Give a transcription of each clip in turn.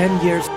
10 years.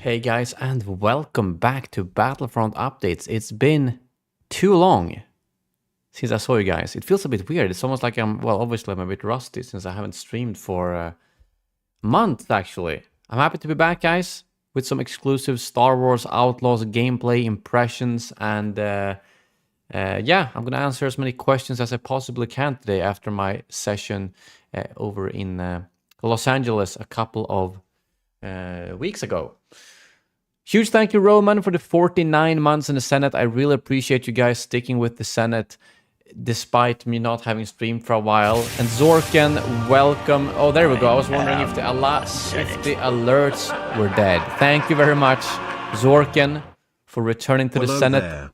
Hey guys, and welcome back to Battlefront Updates. It's been too long since I saw you guys. It feels a bit weird. It's almost like obviously I'm a bit rusty since I haven't streamed for a month, actually. I'm happy to be back, guys, with some exclusive Star Wars Outlaws gameplay impressions. And yeah, I'm going to answer as many questions as I possibly can today after my session over in Los Angeles a couple of weeks ago. Huge thank you, Roman, for the 49 months in the Senate. I really appreciate you guys sticking with the Senate despite me not having streamed for a while. And Zorken, welcome. Oh, there we go. I was wondering if the alerts were dead. Thank you very much, Zorken, for returning to the Senate. There.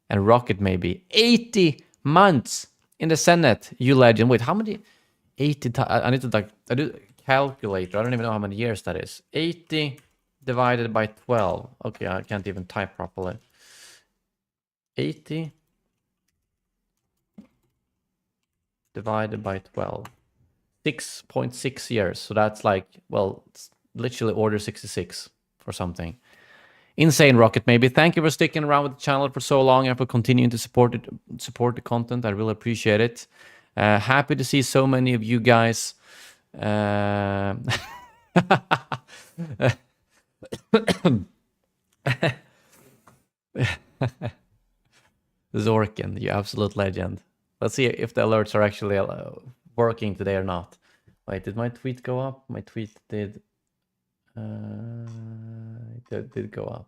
And Rocket, maybe 80 months. in the Senate, you legend. Wait, how many? 80 I need to like I do calculator. I don't even know how many years that is. 80 divided by 12. Okay, I can't even type properly. 80 divided by 12. 6.6 years. So that's like, well, it's literally order 66 or something. Insane, Rocket maybe. Thank you for sticking around with the channel for so long and for continuing to support the content. I really appreciate it. Happy to see so many of you guys. Zorkin, you absolute legend. Let's see if the alerts are actually working today or not. Wait, did my tweet go up? My tweet did. It did go up.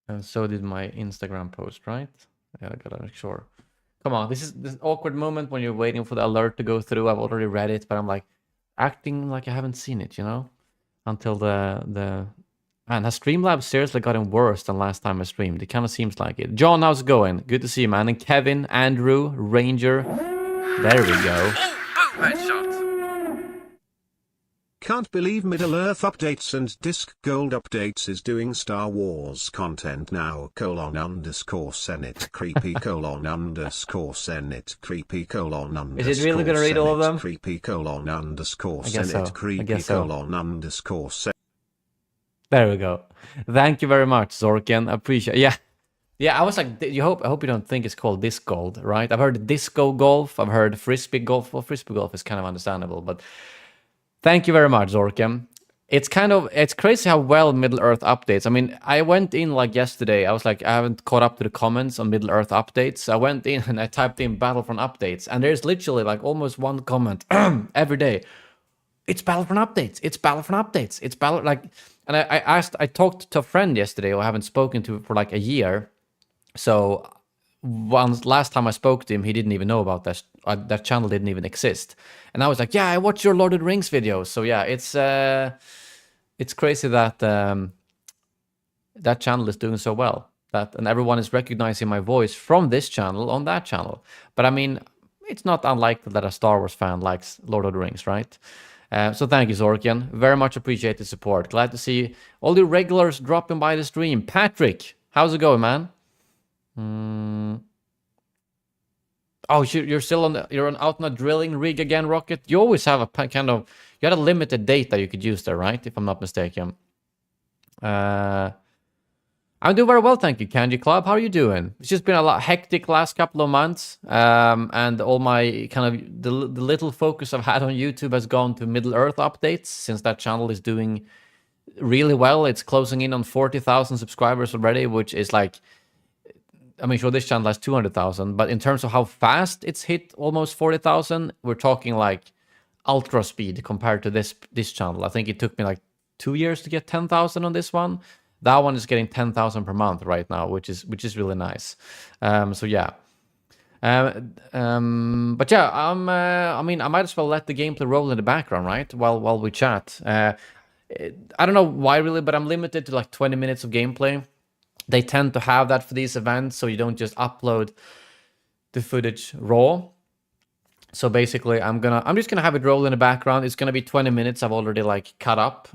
And so did my Instagram post, right? Yeah, I gotta make sure. Come on, this is this awkward moment when you're waiting for the alert to go through. I've already read it, but I'm like acting like I haven't seen it, you know? Until the man, has Streamlabs seriously gotten worse than last time I streamed? It kind of seems like it. John, how's it going? Good to see you, man. And Kevin, Andrew, Ranger. There we go. Can't believe Middle-earth updates and Disc Gold updates is doing Star Wars content now, ;Senate creepy ;Senate creepy Is it really gonna read all of them? creepy _Senate so. creepy Senate. There we go. Thank you very much, Zorkin. Appreciate. Yeah. I was like, I hope you don't think it's called disc golf, right? I've heard disco golf. I've heard frisbee golf. Well, frisbee golf is kind of understandable, but thank you very much, Zorkin. It's crazy how well Middle-earth updates. I mean, I went in like yesterday. I was like, I haven't caught up to the comments on Middle-earth updates. I went in and I typed in Battlefront updates, and there's literally like almost one comment every day. It's Battlefront updates. It's Battlefront updates. It's like, and I talked to a friend yesterday who I haven't spoken to for like a year. So last time I spoke to him, he didn't even know about that. That channel didn't even exist. And I was like, yeah, I watch your Lord of the Rings videos. So yeah, it's crazy that that channel is doing so well. And everyone is recognizing my voice from this channel on that channel. But I mean, it's not unlikely that a Star Wars fan likes Lord of the Rings, right? So thank you, Zorkian. Very much appreciate the support. Glad to see all the regulars dropping by the stream. Patrick, how's it going, man? Oh, you're still you're out on a drilling rig again, Rocket. You always have a kind of, you had a limited date that you could use there, right? If I'm not mistaken. I'm doing very well, thank you, Kanji Club. How are you doing? It's just been a lot hectic last couple of months, and all my kind of the little focus I've had on YouTube has gone to Middle-earth updates, since that channel is doing really well. It's closing in on 40,000 subscribers already, which is like, I mean, sure, this channel has 200,000, but in terms of how fast it's hit almost 40,000, we're talking like ultra speed compared to this channel. I think it took me like 2 years to get 10,000 on this one. That one is getting 10,000 per month right now, which is really nice. So yeah. But yeah, I mean, I might as well let the gameplay roll in the background, right? While we chat. I don't know why really, but I'm limited to like 20 minutes of gameplay. They tend to have that for these events, so you don't just upload the footage raw. So basically, I'm just gonna have it roll in the background. It's gonna be 20 minutes. I've already like cut up,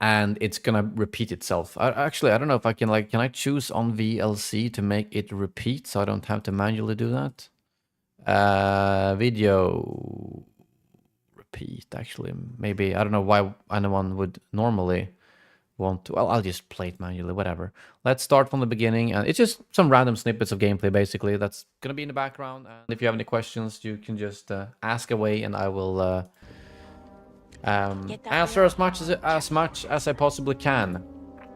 and it's gonna repeat itself. Actually, I don't know if I can can I choose on VLC to make it repeat, so I don't have to manually do that? Video repeat. Actually, maybe I don't know why anyone would normally want to. Well, I'll just play it manually, whatever. Let's start from the beginning, and it's just some random snippets of gameplay basically that's gonna be in the background. And if you have any questions, you can just ask away, and I will answer as much as I possibly can.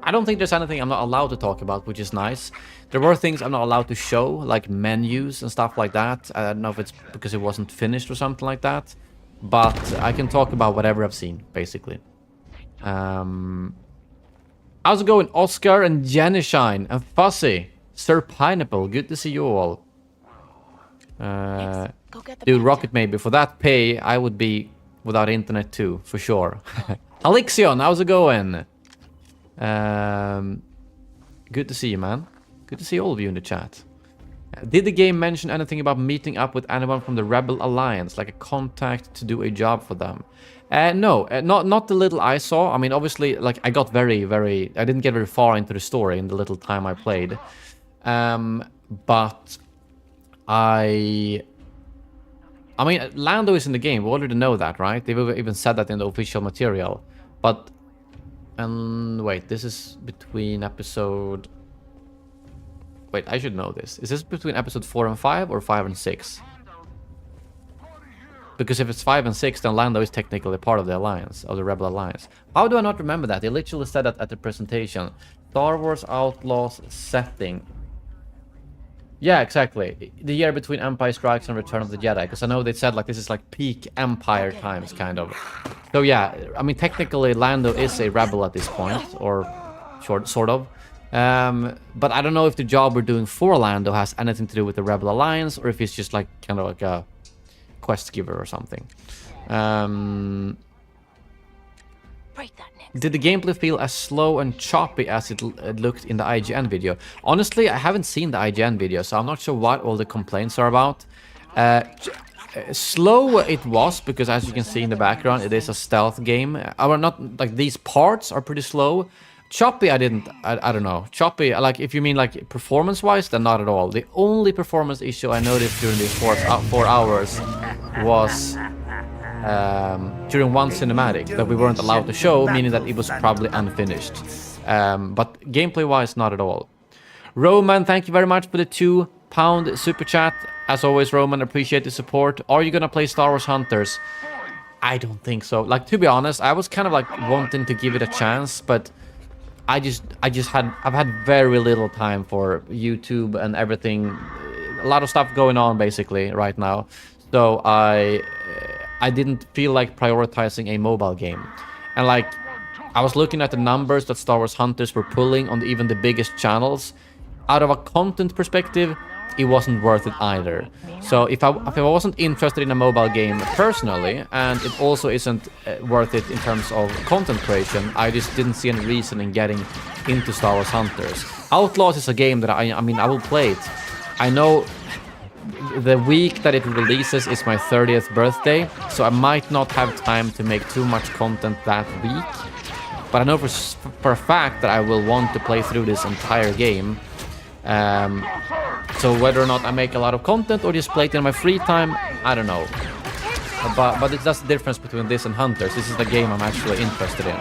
I don't think there's anything I'm not allowed to talk about, which is nice. There were things I'm not allowed to show, like menus and stuff like that. I don't know if it's because it wasn't finished or something like that, but I can talk about whatever I've seen basically. How's it going, Oscar and Jennyshine and Fuzzy? Sir Pineapple, good to see you all. Dude, Rocket maybe. For that pay, I would be without internet too, for sure. Alexion, how's it going? Good to see you, man. Good to see all of you in the chat. Did the game mention anything about meeting up with anyone from the Rebel Alliance, like a contact to do a job for them? No, not the little I saw. I mean, obviously, like I got I didn't get very far into the story in the little time I played. But I mean, Lando is in the game. We already know that, right? They've even said that in the official material. But, wait, this is between episode... Wait, I should know this. Is this between episode 4 and 5 or 5 and 6? Because if it's 5 and 6, then Lando is technically part of the Alliance, of the Rebel Alliance. How do I not remember that? They literally said that at the presentation. Star Wars Outlaws setting. Yeah, exactly. The year between Empire Strikes and Return of the Jedi. Because I know they said like this is like peak Empire times, kind of. So yeah, I mean technically Lando is a rebel at this point, or sort of. But I don't know if the job we're doing for Lando has anything to do with the Rebel Alliance, or if he's just like kind of like a quest giver or something. Break that next. Did the gameplay feel as slow and choppy as it looked in the IGN video? Honestly, I haven't seen the IGN video, so I'm not sure what all the complaints are about. Slow it was, because as you can see in the background, it is a stealth game. Not like these parts are pretty slow. Choppy, I don't know. Choppy, like if you mean like performance-wise, then not at all. The only performance issue I noticed during these 4 hours was during one cinematic that we weren't allowed to show, meaning that it was probably unfinished. But gameplay-wise, not at all. Roman, thank you very much for the £2 super chat. As always, Roman, appreciate the support. Are you gonna play Star Wars Hunters? I don't think so. Like, to be honest, I was kind of like wanting to give it a chance, but I've had very little time for YouTube and everything. A lot of stuff going on basically right now. So I didn't feel like prioritizing a mobile game. And like, I was looking at the numbers that Star Wars Hunters were pulling on even the biggest channels. Out of a content perspective, it wasn't worth it either. So if I wasn't interested in a mobile game personally, and it also isn't worth it in terms of content creation, I just didn't see any reason in getting into Star Wars Hunters. Outlaws is a game that I mean, I will play it. I know the week that it releases is my 30th birthday, so I might not have time to make too much content that week. But I know for a fact that I will want to play through this entire game. So whether or not I make a lot of content or just play it in my free time, I don't know. But that's the difference between this and Hunters. This is the game I'm actually interested in.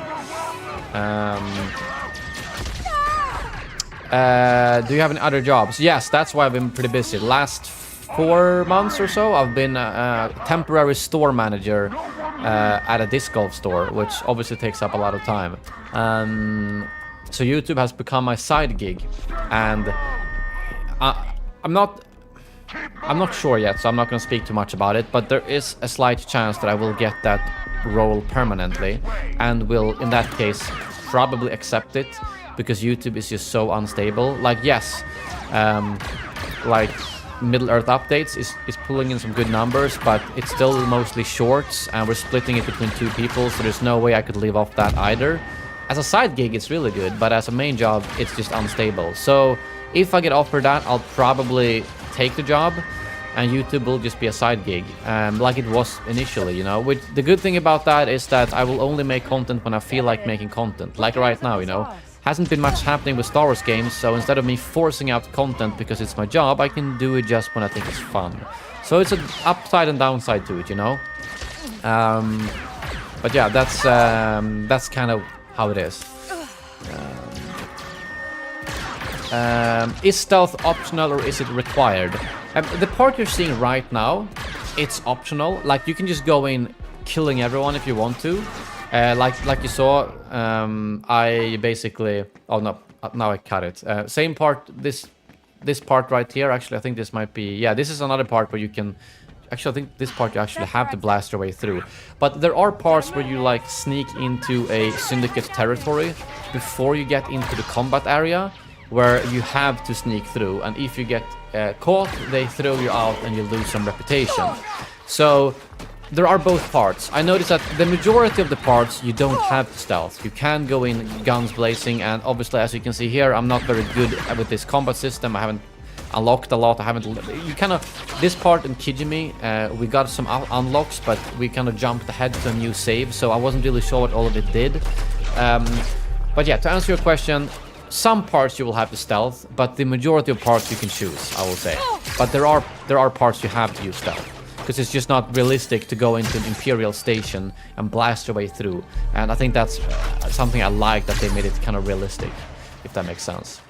Do you have any other jobs? Yes, that's why I've been pretty busy. Last 4 months or so, I've been a temporary store manager at a disc golf store, which obviously takes up a lot of time. So YouTube has become my side gig, and I'm not sure yet, so I'm not going to speak too much about it, but there is a slight chance that I will get that role permanently, and will, in that case, probably accept it, because YouTube is just so unstable. Like, yes, like Middle-earth Updates is pulling in some good numbers, but it's still mostly shorts, and we're splitting it between 2 people, so there's no way I could live off that either. As a side gig, it's really good, but as a main job, it's just unstable. So if I get offered that, I'll probably take the job, and YouTube will just be a side gig, like it was initially, you know. The good thing about that is that I will only make content when I feel like making content. Like right now, you know. Hasn't been much happening with Star Wars games, so instead of me forcing out content because it's my job, I can do it just when I think it's fun. So it's an upside and downside to it, you know. But yeah, that's kind of how it is. Is stealth optional or is it required? The part you're seeing right now, it's optional. Like, you can just go in killing everyone if you want to. Like you saw, I basically... Oh no, now I cut it. Same part, this part right here, actually I think this might be... Yeah, this is another part where you can... Actually, I think this part you actually have to blast your way through. But there are parts where you like sneak into a syndicate territory before you get into the combat area, where you have to sneak through. And if you get caught, they throw you out and you lose some reputation. So... there are both parts. I noticed that the majority of the parts you don't have stealth. You can go in guns blazing, and obviously, as you can see here, I'm not very good with this combat system. unlocked a lot. I haven't. You kind of this part in Kijimi, we got some unlocks, but we kind of jumped ahead to a new save, so I wasn't really sure what all of it did. But yeah, to answer your question, some parts you will have to stealth, but the majority of parts you can choose, I will say. But there are parts you have to use stealth, because it's just not realistic to go into an Imperial station and blast your way through. And I think that's something I like, that they made it kind of realistic, if that makes sense.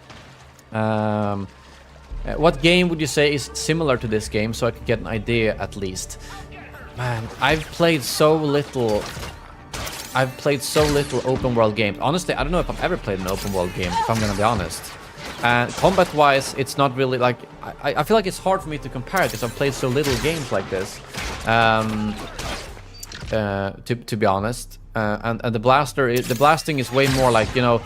What game would you say is similar to this game, so I could get an idea at least? Man, I've played so little open world games. Honestly, I don't know if I've ever played an open world game, if I'm gonna be honest. And combat-wise, it's not really like... I feel like it's hard for me to compare because I've played so little games like this. To be honest. And the blasting is way more like, you know...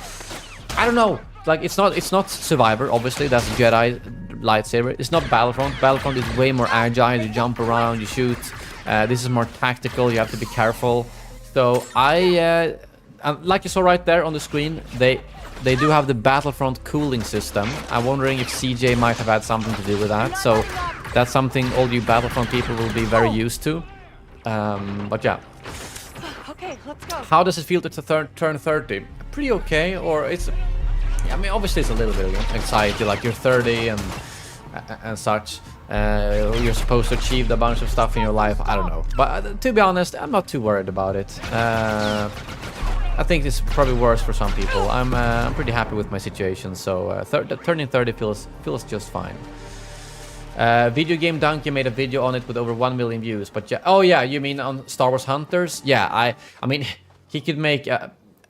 I don't know. Like, it's not Survivor, obviously. That's a Jedi lightsaber. It's not Battlefront. Battlefront is way more agile. You jump around, you shoot. This is more tactical. You have to be careful. So like you saw right there on the screen, they do have the Battlefront cooling system. I'm wondering if CJ might have had something to do with that. So that's something all you Battlefront people will be very used to. But yeah. Okay, let's go. How does it feel to turn 30? Pretty okay, or it's... I mean, obviously it's a little bit of anxiety, like you're 30 and such. You're supposed to achieve a bunch of stuff in your life. I don't know, but to be honest, I'm not too worried about it. I think it's probably worse for some people. I'm pretty happy with my situation, so turning 30 feels just fine. Video Game Donkey made a video on it with over 1 million views, but yeah, oh yeah, you mean on Star Wars Hunters? Yeah, I mean, he could make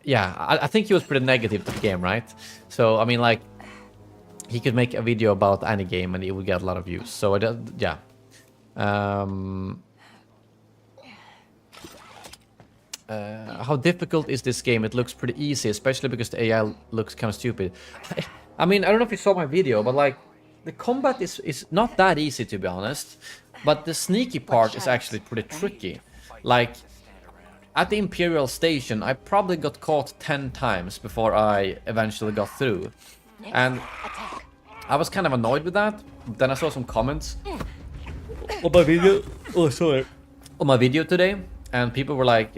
yeah, I think he was pretty negative to the game, right? So I mean, like, he could make a video about any game and it would get a lot of views. So yeah. How difficult is this game? It looks pretty easy, especially because the AI looks kind of stupid. I mean, I don't know if you saw my video, but like, the combat is not that easy, to be honest. But the sneaky part is actually pretty tricky. Like, at the Imperial station, I probably got caught 10 times before I eventually got through. And I was kind of annoyed with that. Then I saw some comments on my video. Oh, sorry. On my video today, and people were like,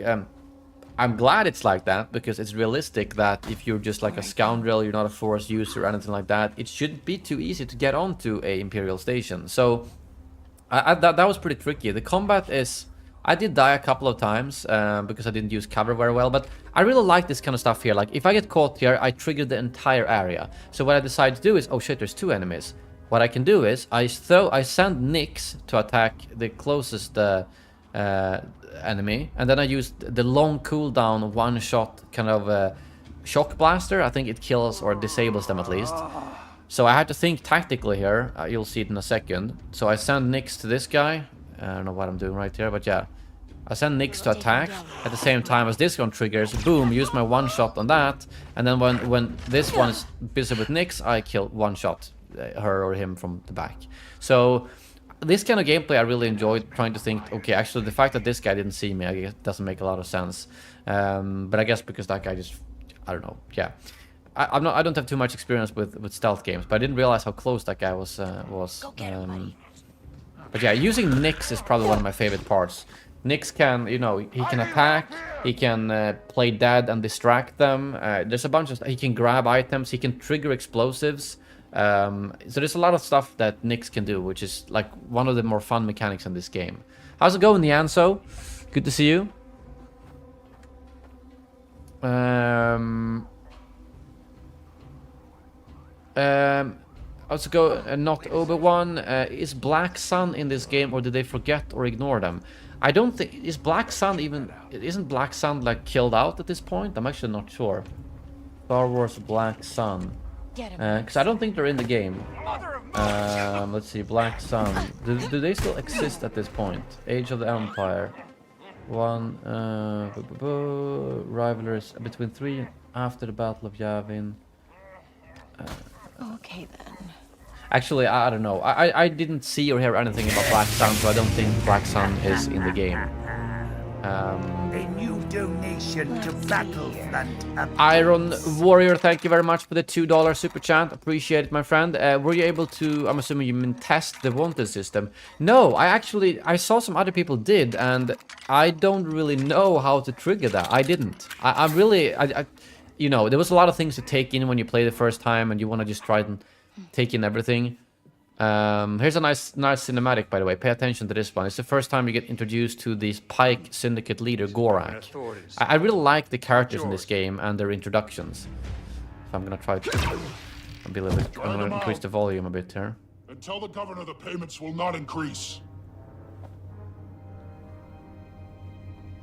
I'm glad it's like that, because it's realistic that if you're just like a scoundrel, you're not a Force user or anything like that, it shouldn't be too easy to get onto a Imperial station. So that was pretty tricky. The combat is... I did die a couple of times because I didn't use cover very well, but I really like this kind of stuff here. Like, if I get caught here, I trigger the entire area. So what I decide to do is, oh shit, there's 2 enemies. What I can do is, I send Nix to attack the closest enemy, and then I use the long cooldown one-shot kind of shock blaster. I think it kills or disables them at least. So I had to think tactically here. You'll see it in a second. So I send Nix to this guy. I don't know what I'm doing right here, but yeah. I send Nix to attack at the same time as this one triggers. Boom, use my one shot on that. And then when this one is busy with Nix, I kill one shot her or him from the back. So this kind of gameplay I really enjoyed, trying to think, okay, actually the fact that this guy didn't see me, I guess doesn't make a lot of sense. But I guess because that guy just, I don't know, yeah. I don't have too much experience with stealth games, but I didn't realize how close that guy was. But yeah, using Nix is probably one of my favorite parts. Nix can, you know, he can attack, he can play dead and distract them. There's a bunch of... He can grab items, he can trigger explosives. So there's a lot of stuff that Nix can do, which is like one of the more fun mechanics in this game. How's it going, Nianso? Good to see you. Also go not Obi-Wan. Is Black Sun in this game, or did they forget or ignore them? I don't think... Is Black Sun even... Isn't Black Sun like killed out at this point? I'm actually not sure. Star Wars Black Sun. Because I don't think they're in the game. Let's see, Black Sun. Do they still exist at this point? Age of the Empire. Rivalries between 3 after the Battle of Yavin. Okay then. Actually, I don't know. I didn't see or hear anything about Black Sun, so I don't think Black Sun is in the game. A new donation to Battlefront. Iron Warrior, thank you very much for the $2 super chat. Appreciate it, my friend. Were you able to, I'm assuming you mean test the wanted system? No, I saw some other people did, and I don't really know how to trigger that. I didn't. You know, there was a lot of things to take in when you play the first time, and you want to just try and take in everything. Here's a nice cinematic, by the way. Pay attention to this one. It's the first time you get introduced to this Pike Syndicate leader, Gorak. I really like the characters in this game and their introductions. So I'm gonna try to be a little bit. I'm gonna increase the volume a bit here. And tell the governor the payments will not increase.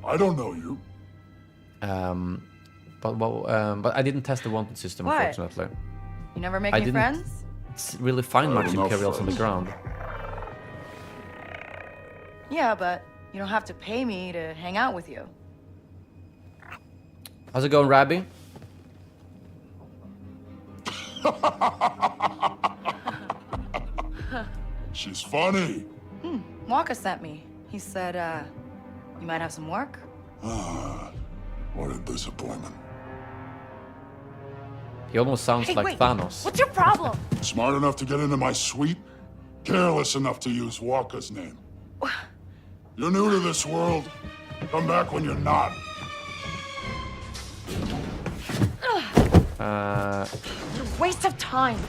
I don't know you. But I didn't test the wanted system, What? unfortunately. You never make I any didn't- friends? Really find much enough Imperials on the friends. ground. Yeah, but you don't have to pay me to hang out with you. How's it going, Rabbi? She's funny. Waka sent me. He said, you might have some work? What a disappointment. He almost sounds Hey, like wait. Thanos. What's your problem? Smart enough to get into my suite? Careless enough to use Walker's name. You're new to this world. Come back when you're not. Waste of time.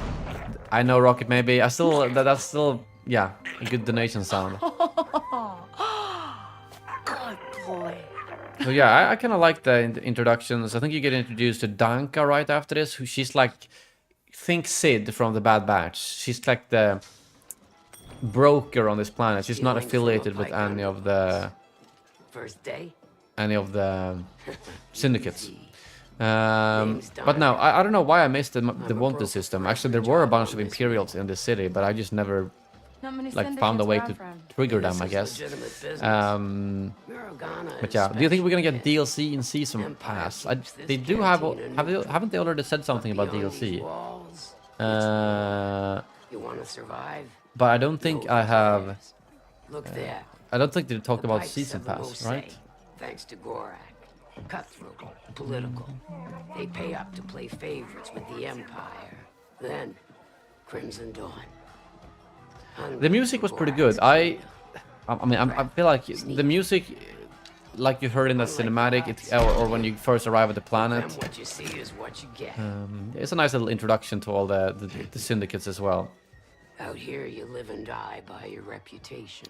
I know, Rocket, maybe. I still, that's still, yeah, a good donation sound. Good boy. So yeah, I kind of like the introductions. I think you get introduced to Danka right after this. She's like, think Sid from the Bad Batch. She's like the broker on this planet. She's not affiliated with any of the syndicates. But no, I don't know why I missed the wanted system. Actually, there were a bunch of Imperials in this city, but I just never Not many like found a way to syndicates where I'm from. trigger them, I guess. But yeah, do you think we're gonna get DLC in Season Pass? They do haven't they already said something about DLC? But I don't think I have. I don't think they talked about Season Pass, right? Thanks to Gorak. Cutthroat, political. They pay up to play favorites with the Empire. Then, Crimson Dawn. The music was pretty good. I feel like the music, like you heard in that cinematic, or when you first arrive at the planet, What you see is what you get. it's a nice little introduction to all the syndicates as well. Out here, you live and die by your reputation.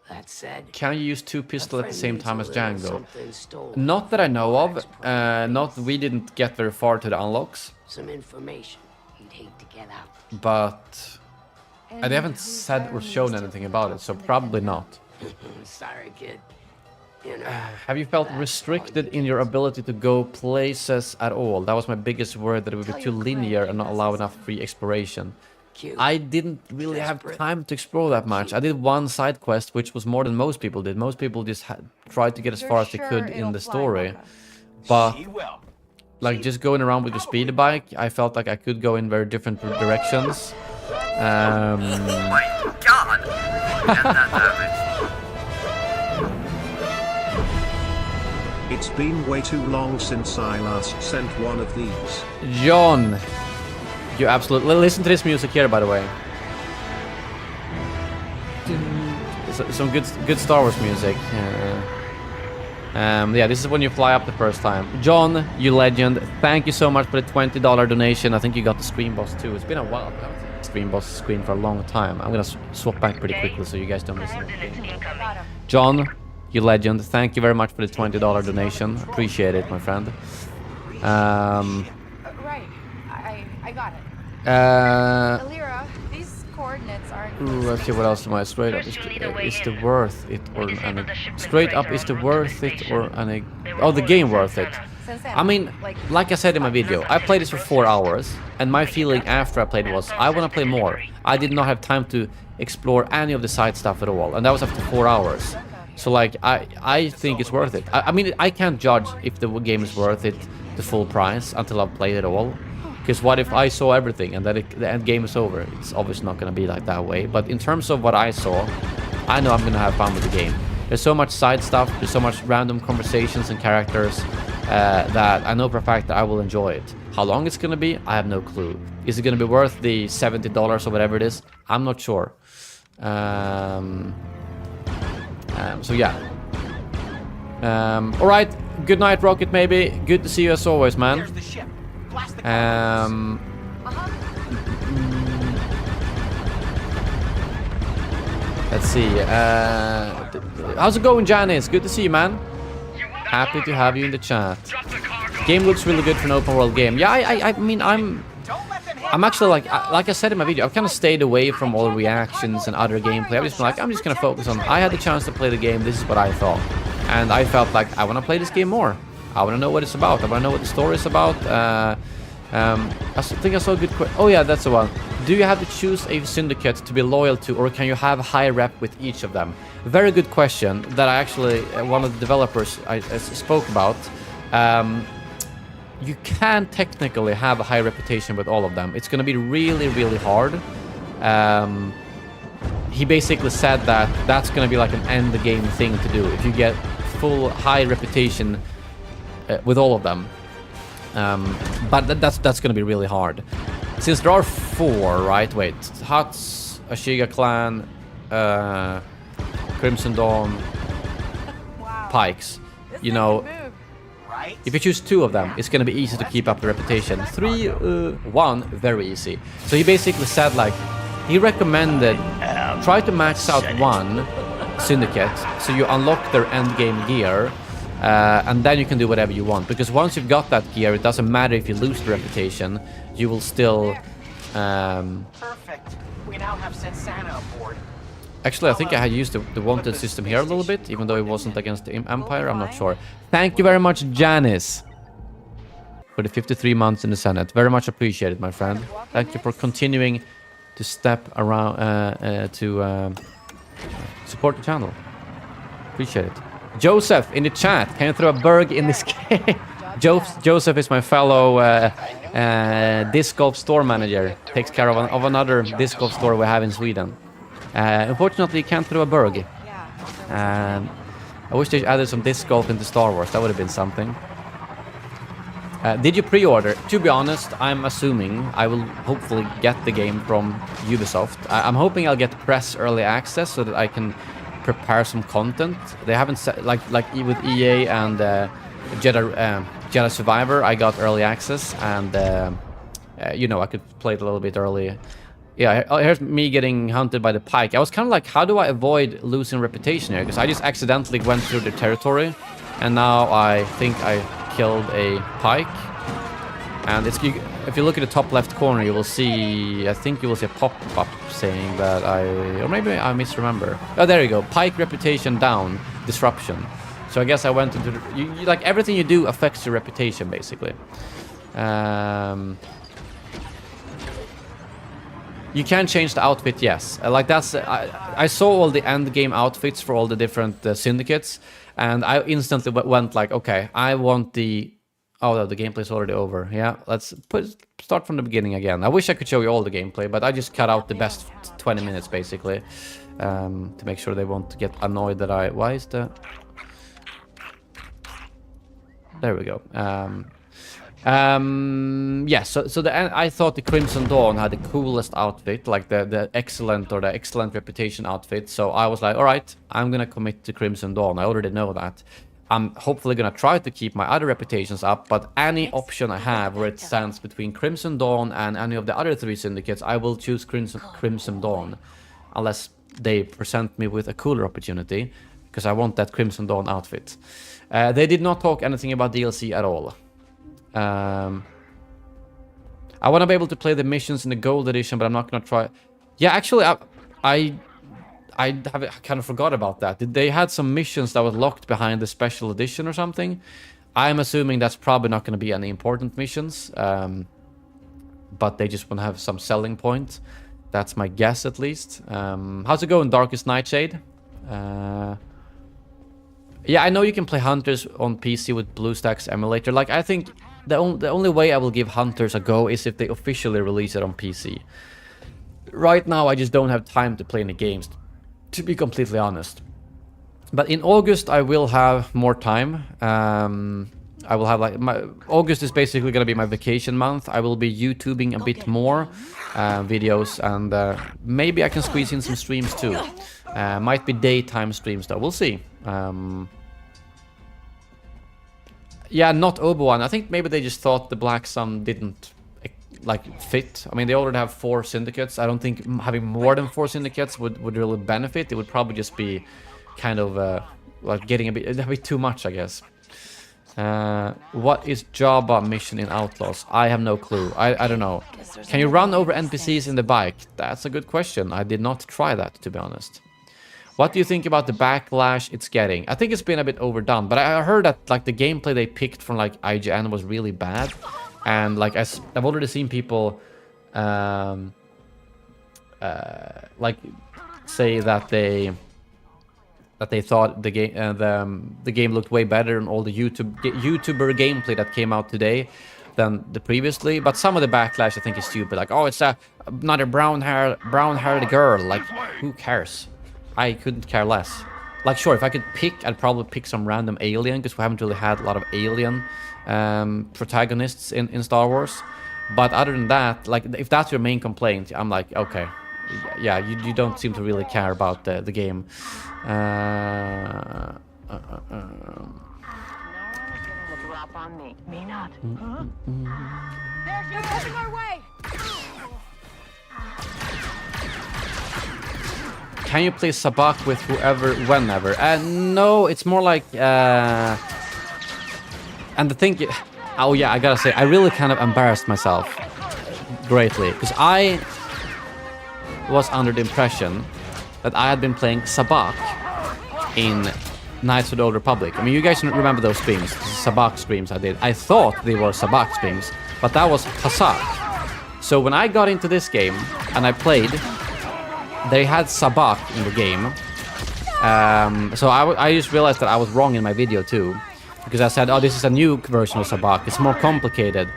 That said, Can you use two pistols at the same time as Django? Something stolen. Not that I know of. We didn't get very far to the unlocks, Some information you'd hate to get out. but they haven't said or shown anything about it, so probably not. Sorry, kid. You know, Have you felt restricted in your ability to go places at all? That was my biggest worry, that it would be too linear and not allow enough free exploration. cute. I didn't really have time to explore that much. I did one side quest, which was more than most people did. Most people just tried to get as far as they could in the story. But like just going around with your speeder bike, I felt like I could go in very different directions. Oh my god! Look at that damage. It's been way too long since I last sent one of these. John, you absolutely listen to this music here, by the way. Some good Star Wars music. Yeah, this is when you fly up the first time. John, you legend. Thank you so much for the $20 donation. I think you got the Streamboss too. It's been a while. I haven't seen Streamboss screen for a long time. I'm gonna swap back pretty quickly so you guys don't miss anything. John, you legend. Thank you very much for the $20 donation. Appreciate it, my friend. Right. I got it. Alira, these coordinates aren't... Let's see what else am I straight up. Is the worth it or an straight up is the worth it or an oh the game worth it? I mean, like I said in my video, I played this for 4 hours, and my feeling after I played was I want to play more. I did not have time to explore any of the side stuff at all, and that was after 4 hours. So like I think it's worth it. I mean, I can't judge if the game is worth it the full price until I've played it all. Because what if I saw everything and then the end game is over? It's obviously not going to be like that way. But in terms of what I saw, I know I'm going to have fun with the game. There's so much side stuff, there's so much random conversations and characters that I know for a fact that I will enjoy it. How long it's gonna be, I have no clue. Is it gonna be worth the $70 or whatever it is? I'm not sure. So yeah. Alright, good night, Rocket, maybe. Good to see you as always, man. There's the ship. Blast the Let's see. How's it going, Janice? Good to see you, man. Happy to have you in the chat. Game looks really good for an open world game. Yeah, I mean, I'm actually like I said in my video, I've kind of stayed away from all reactions and other gameplay. I've just been like, I'm just gonna focus on. I had the chance to play the game. This is what I thought, and I felt like I want to play this game more. I want to know what it's about. I want to know what the story is about. I think I saw a good question. Oh yeah, that's the one. Do you have to choose a syndicate to be loyal to, or can you have a high rep with each of them? Very good question that I actually, one of the developers I spoke about. You can technically have a high reputation with all of them. It's going to be really, really hard. He basically said that that's going to be like an end game thing to do if you get full high reputation with all of them. But that's going to be really hard. Since there are 4, right? Wait, Huts, Ashiga Clan, Crimson Dawn, Wow. Pikes. This You thing know, can move. right? if you choose 2 of them, it's going to be easy to keep up the reputation. 3, 1, very easy. So he basically said, like, he recommended try to max out 1 syndicate so you unlock their end game gear. And then you can do whatever you want, because once you've got that gear, it doesn't matter if you lose the reputation, you will still Perfect. We now have sent Santa aboard. actually I think I had used the wanted system here a little bit, even though it wasn't against the Empire. I'm not sure. Thank you very much, Janice, for the 53 months in the Senate. Very much appreciated, my friend. Thank you for continuing to step around to support the channel. Appreciate it. Joseph in the chat, can you throw a burg in this game? Joseph is my fellow disc golf store manager. Takes care of another disc golf store we have in Sweden. Unfortunately, you can't throw a burg. I wish they added some disc golf into Star Wars. That would have been something. Did you pre-order? To be honest, I'm assuming I will hopefully get the game from Ubisoft. I'm hoping I'll get press early access so that I can prepare some content. They haven't set, like with EA and Jedi Survivor, I got early access, and you know, I could play it a little bit early. Yeah, here's me getting hunted by the pike. I was kind of like, how do I avoid losing reputation here? Because I just accidentally went through the territory, and now I think I killed a pike. And it's, if you look at the top left corner, you will see, I think you will see a pop-up saying that or maybe I misremember. Oh, there you go. Pike reputation down, disruption. So I guess I went into like everything you do affects your reputation, basically. You can change the outfit, yes. Like that's, I saw all the end game outfits for all the different syndicates, and I instantly went like, okay, I want the. Oh, no, the gameplay's already over. Yeah, let's start from the beginning again. I wish I could show you all the gameplay, but I just cut out the best 20 minutes, basically, to make sure they won't get annoyed that I... Why is the... There we go. Yeah, so I thought the Crimson Dawn had the coolest outfit, like the excellent reputation outfit. So I was like, all right, I'm gonna commit to Crimson Dawn. I already know that. I'm hopefully gonna try to keep my other reputations up, but any option I have where it stands between Crimson Dawn and any of the other 3 syndicates, I will choose Crimson Dawn, unless they present me with a cooler opportunity, because I want that Crimson Dawn outfit. They did not talk anything about DLC at all. I want to be able to play the missions in the Gold Edition, but I'm not gonna try. Yeah, actually, I kind of forgot about that. They had some missions that was locked behind the special edition or something. I'm assuming that's probably not going to be any important missions, but they just want to have some selling point. That's my guess, at least. How's it going, Darkest Nightshade? Yeah, I know you can play Hunters on PC with BlueStacks emulator. Like, I think the only way I will give Hunters a go is if they officially release it on PC. Right now, I just don't have time to play any games, to be completely honest. But in August, I will have more time. I will have like August is basically gonna be my vacation month. I will be YouTubing a bit more videos, and maybe I can squeeze in some streams too. Might be daytime streams though. We'll see. Yeah, not Obi-Wan. I think maybe they just thought the Black Sun didn't like fit. I mean, they already have 4 syndicates. I don't think having more than 4 syndicates would really benefit. It would probably just be kind of like getting a bit too much, I guess. What is Jabba mission in Outlaws? I have no clue. I don't know. Can you run over NPCs in the bike? That's a good question. I did not try that, to be honest. What do you think about the backlash it's getting? I think it's been a bit overdone, but I heard that like the gameplay they picked from like IGN was really bad, and like I've already seen people like say that they thought the game looked way better and all the YouTuber gameplay that came out today than the previously. But some of the backlash I think is stupid. Like, oh, it's another brown-haired girl. Like, who cares? I couldn't care less. Like, sure, if I could pick, I'd probably pick some random alien, because we haven't really had a lot of alien protagonists in Star Wars. But other than that, like, if that's your main complaint, I'm like, okay, yeah, you don't seem to really care about the game. They're coming our way. Can you play Sabak with whoever, whenever? No, it's more like... and the thing... Oh yeah, I gotta say, I really kind of embarrassed myself greatly. Because I was under the impression that I had been playing Sabak in Knights of the Old Republic. I mean, you guys remember those streams, Sabak streams I did. I thought they were Sabak streams, but that was Pasak. So when I got into this game and I played... They had Sabak in the game, so I just realized that I was wrong in my video too, because I said, oh, this is a new version of Sabak, it's more complicated,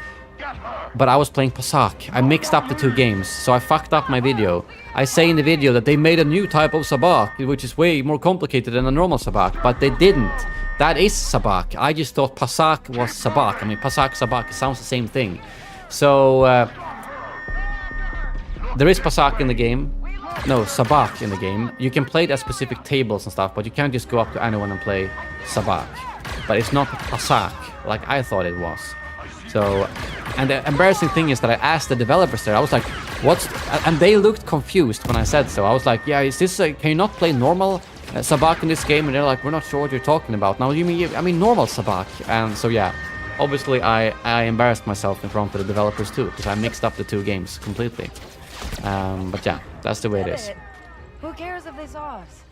but I was playing Pasak. I mixed up the 2 games, so I fucked up my video. I say in the video that they made a new type of Sabak, which is way more complicated than a normal Sabak, but they didn't. That is Sabak. I just thought Pasak was Sabak. I mean, Pasak, Sabak, it sounds the same thing. So, there is Pasak in the game. No, Sabak in the game. You can play it at specific tables and stuff, but you can't just go up to anyone and play Sabak. But it's not Pasak, like I thought it was. So, and the embarrassing thing is that I asked the developers there, I was like, what's... And they looked confused when I said so. I was like, yeah, is this... can you not play normal Sabak in this game? And they're like, we're not sure what you're talking about. Now, you mean... I mean, normal Sabak. And so, yeah. Obviously, I embarrassed myself in front of the developers too, because I mixed up the 2 games completely. But yeah, that's the way it is. Who cares if they saw us?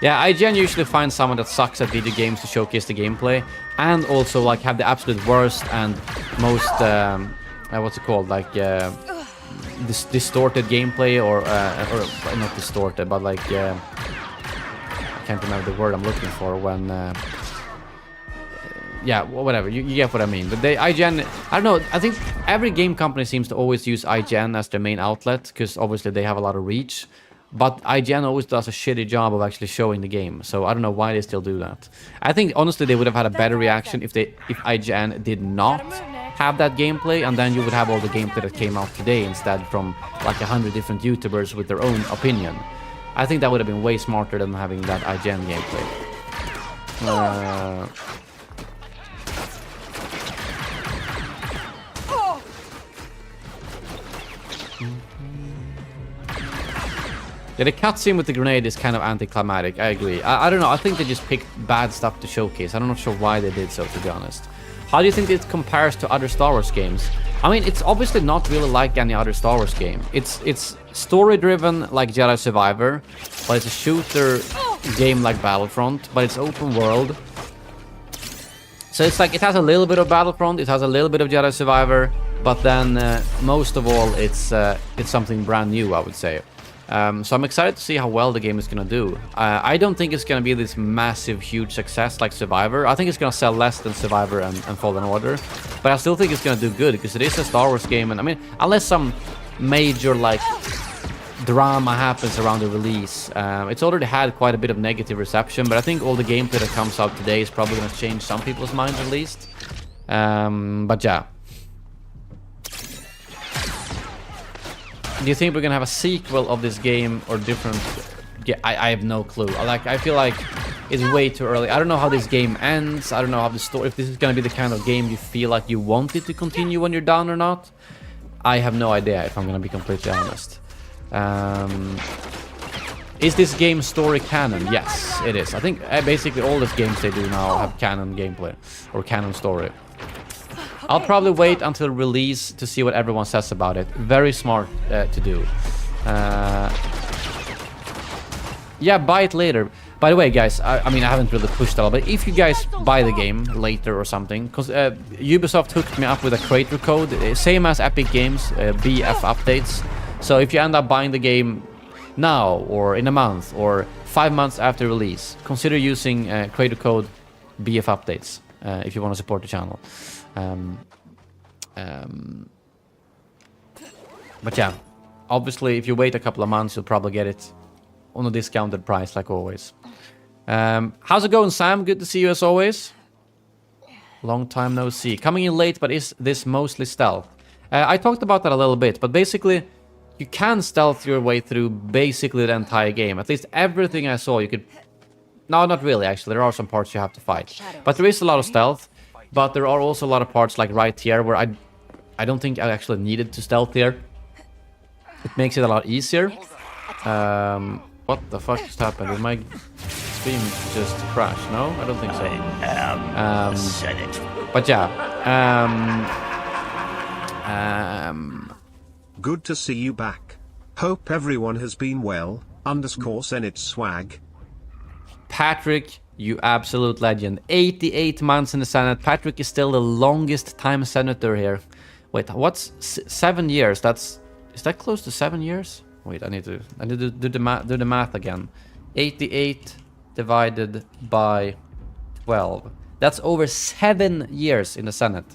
Yeah, IGN usually finds someone that sucks at video games to showcase the gameplay, and also like have the absolute worst and most what's it called, like distorted gameplay, or not distorted, but like I can't remember the word I'm looking for when. Yeah, whatever, you get what I mean. But IGN, I don't know, I think every game company seems to always use IGN as their main outlet, because obviously they have a lot of reach. But IGN always does a shitty job of actually showing the game, so I don't know why they still do that. I think, honestly, they would have had a better reaction if IGN did not have that gameplay, and then you would have all the gameplay that came out today instead from like 100 different YouTubers with their own opinion. I think that would have been way smarter than having that IGN gameplay. Yeah, the cutscene with the grenade is kind of anticlimactic, I agree. I don't know, I think they just picked bad stuff to showcase. I'm not sure why they did so, to be honest. How do you think it compares to other Star Wars games? I mean, it's obviously not really like any other Star Wars game. It's story-driven like Jedi Survivor, but it's a shooter game like Battlefront, but it's open world. So it's like, it has a little bit of Battlefront, it has a little bit of Jedi Survivor, but then most of all, it's something brand new, I would say. So I'm excited to see how well the game is going to do. I don't think it's going to be this massive, huge success like Survivor. I think it's going to sell less than Survivor and Fallen Order. But I still think it's going to do good, because it is a Star Wars game. And I mean, unless some major, like, drama happens around the release. It's already had quite a bit of negative reception, but I think all the gameplay that comes out today is probably going to change some people's minds at least. But yeah. Do you think we're going to have a sequel of this game or different? Yeah, I have no clue. I feel like it's way too early. I don't know how this game ends. I don't know how the story, if this is going to be the kind of game you feel like you want it to continue when you're done or not. I have no idea, if I'm going to be completely honest. Is this game story canon? Yes, it is. I think basically all these games they do now have canon gameplay or canon story. I'll probably wait until release to see what everyone says about it. Very smart to do. Yeah, buy it later. By the way, guys, I mean, I haven't really pushed it all, but if you guys buy the game later or something, because Ubisoft hooked me up with a creator code, same as Epic Games, BF updates. So if you end up buying the game now, or in a month, or 5 months after release, consider using creator code BF updates if you want to support the channel. But yeah, obviously, if you wait a couple of months, you'll probably get it on a discounted price, like always. How's it going, Sam? Good to see you as always. Long time no see. Coming in late, but is this mostly stealth? I talked about that a little bit, but basically, you can stealth your way through basically the entire game. At least everything I saw, you could... No, not really, actually. There are some parts you have to fight. But there is a lot of stealth. But there are also a lot of parts, like right here, where I don't think I actually needed to stealth here. It makes it a lot easier. What the fuck just happened? Did my stream just crash? No, I don't think so. But yeah. Good to see you back. Hope everyone has been well. _Senate swag. Patrick, you absolute legend. 88 months in the Senate. Patrick is still the longest time senator here. Wait, what's 7 years? Is that close to 7 years? Wait, I need to do the math again. 88 divided by 12. That's over 7 years in the Senate.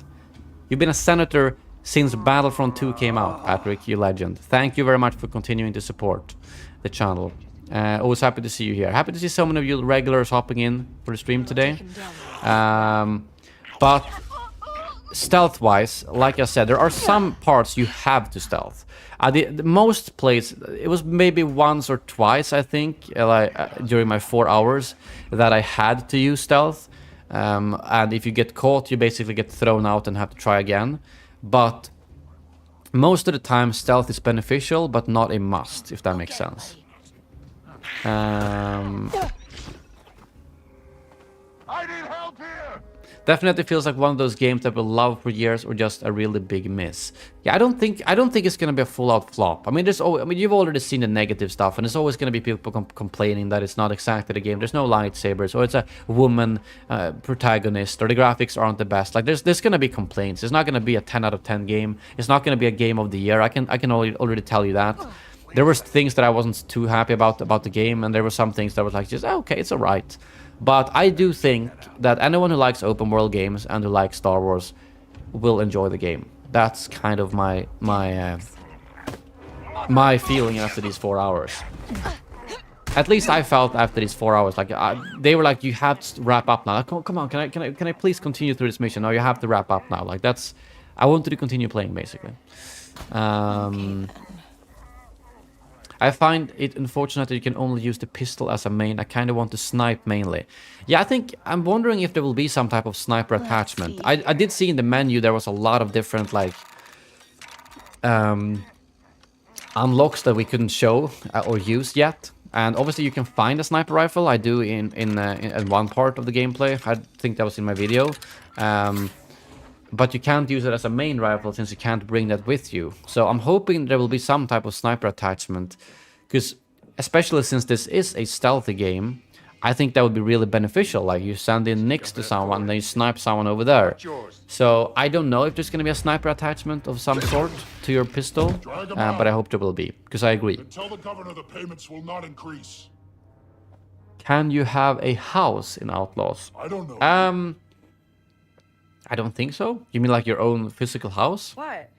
You've been a senator since Battlefront 2 came out, Patrick, you legend. Thank you very much for continuing to support the channel. Always happy to see you here. Happy to see so many of you regulars hopping in for the stream today. But stealth-wise, like I said, there are some parts you have to stealth. The most plays, it was maybe once or twice, I think, during my 4 hours that I had to use stealth. And if you get caught, you basically get thrown out and have to try again. But most of the time, stealth is beneficial, but not a must, if that makes sense. I need help here! Definitely feels like one of those games that we'll love for years or just a really big miss. Yeah, I don't think it's gonna be a full-out flop. I mean, you've already seen the negative stuff, and there's always gonna be people complaining that it's not exactly the game. There's no lightsabers, or it's a woman protagonist, or the graphics aren't the best. Like, there's gonna be complaints. It's not gonna be a 10 out of 10 game. It's not gonna be a game of the year. I can already tell you that. There were things that I wasn't too happy about the game, and there were some things that was like, just, okay, it's alright. But I do think that anyone who likes open world games and who likes Star Wars will enjoy the game. That's kind of my feeling after these 4 hours. At least I felt after these 4 hours, like they were like, you have to wrap up now. Like, come on, can I please continue through this mission? No, you have to wrap up now. Like, that's, I wanted to continue playing basically. I find it unfortunate that you can only use the pistol as a main. I kind of want to snipe mainly. Yeah, I'm wondering if there will be some type of sniper attachment. I did see in the menu there was a lot of different, like, unlocks that we couldn't show or use yet. And obviously you can find a sniper rifle. I do in one part of the gameplay. I think that was in my video. But you can't use it as a main rifle since you can't bring that with you. So I'm hoping there will be some type of sniper attachment. Because especially since this is a stealthy game, I think that would be really beneficial. Like, you send in next to someone, and then you snipe someone over there. So I don't know if there's going to be a sniper attachment of some sort to your pistol. But I hope there will be, because I agree. Tell the governor the payments will not increase. Can you have a house in Outlaws? I don't know. I don't think so. You mean like your own physical house? What?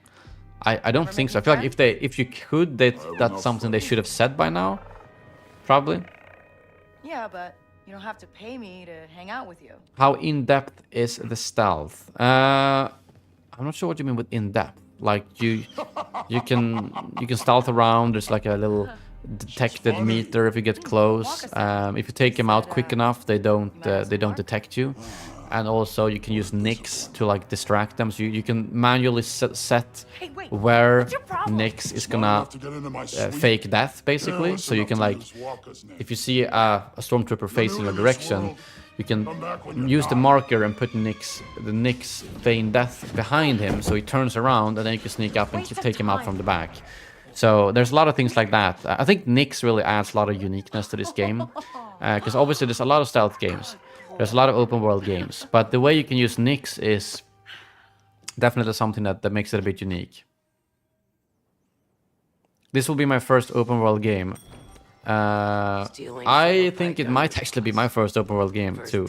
I don't think so. I feel like if you could, that's something they should have said by now. Probably. Yeah, but you don't have to pay me to hang out with you. How in-depth is the stealth? I'm not sure what you mean with in-depth. Like you can stealth around. There's like a little detected meter if you get close. If you take them out quick enough, they don't detect you. And also you can use Nyx to like distract them. So you can manually set where Nyx is gonna fake death, basically. So you can like, if you see a stormtrooper facing your direction, you can use the marker and put the Nyx feign death behind him, so he turns around, and then you can sneak up and take him out from the back. So there's a lot of things like that. I think Nyx really adds a lot of uniqueness to this game, because obviously there's a lot of stealth games. There's a lot of open world games, but the way you can use Nyx is definitely something that makes it a bit unique. This will be my first open world game. I think it might actually be my first open world game too.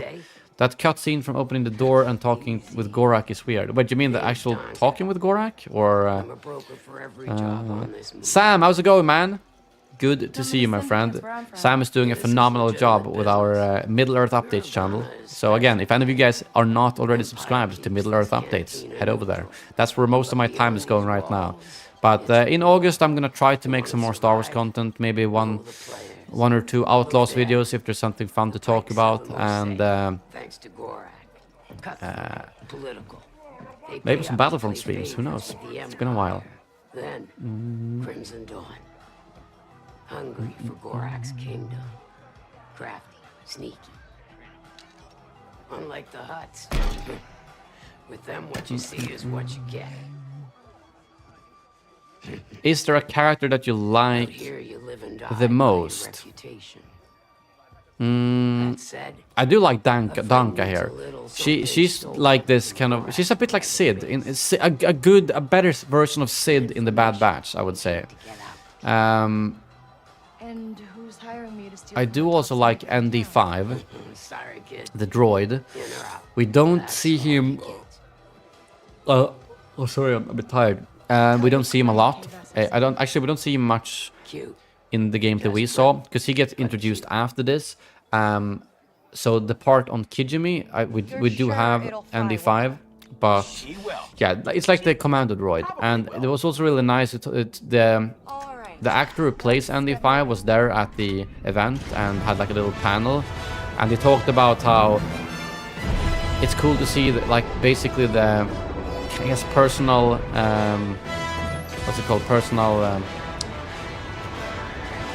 That cutscene from opening the door and talking with Gorak is weird. Wait, do you mean the actual talking with Gorak? Or Sam, how's it going, man? Good to see you, my friend. Sam is doing a phenomenal job with our Middle-earth Updates channel. So again, if any of you guys are not already subscribed to Middle-earth Updates, head over there. That's where most of my time is going right now. But in August, I'm gonna try to make some more Star Wars content. Maybe one or two Outlaws videos if there's something fun to talk about. And maybe some Battlefront streams. Who knows? It's been a while. Then, Crimson Dawn. Hungry for Gorak's kingdom. Crafty, sneaky. Unlike the Hutts. With them, what you see is what you get. Is there a character that you like the most? I do like Danka here. She's like this kind of. She's a bit like Sid, a better version of Sid in the Bad Batch, I would say. And who's hiring me to steal? I do also like ND5, the droid. We don't see him. Oh, sorry, I'm a bit tired. We don't see him a lot. We don't see him much in the gameplay we saw, because he gets introduced after this. So the part on Kijimi, we do have ND5, but yeah, it's like the commando droid. And it was also really nice. The actor who plays ND5 was there at the event and had like a little panel, and he talked about how it's cool to see that, like, basically the, I guess, personal what's it called, personal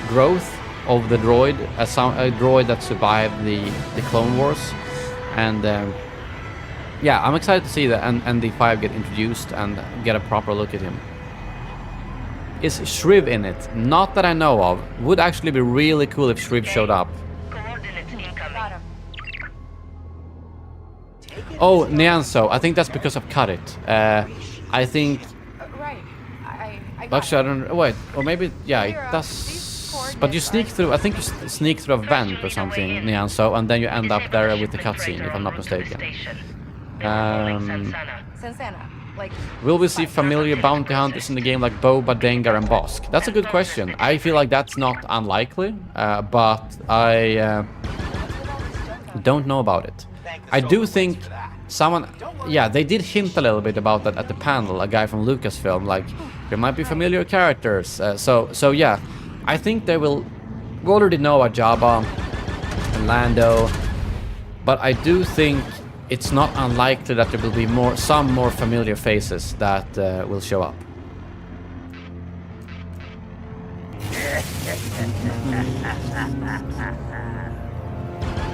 growth of the droid, a droid that survived the Clone Wars. And yeah, I'm excited to see that ND5 get introduced and get a proper look at him. Is Shriv in it? Not that I know of. Would actually be really cool if Shriv showed up. Oh, Nianso. I think that's because I've cut it. I think... Right. I Actually, I don't... Wait. Or maybe... Yeah, it does... But you sneak through... I think you sneak through a vent or something, Nianso, and then you end up there with the cutscene, if I'm not mistaken. Sansana. Like, will we see familiar bounty hunters in the game like Boba, Dengar, and Bosk? That's a good question. I feel like that's not unlikely, but I don't know about it. I do think someone... Yeah, they did hint a little bit about that at the panel, a guy from Lucasfilm, like, there might be familiar characters. So yeah, I think they will... We already know about Jabba and Lando, but I do think it's not unlikely that there will be some more familiar faces that will show up.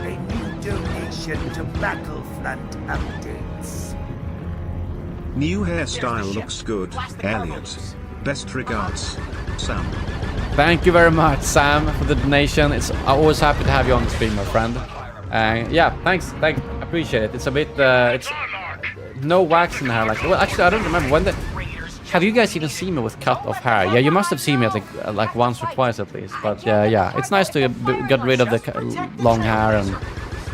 A new donation to Battlefront Updates. New hairstyle looks good, Elliot. Best regards, Sam. Thank you very much, Sam, for the donation. I'm always happy to have you on the stream, my friend. Yeah, thanks. Appreciate it. It's a bit, it's no wax in the hair. Like, well, actually, I don't remember when. Have you guys even seen me with cut off hair? Yeah, you must have seen me like once or twice at least. But yeah, it's nice to get rid of the long hair and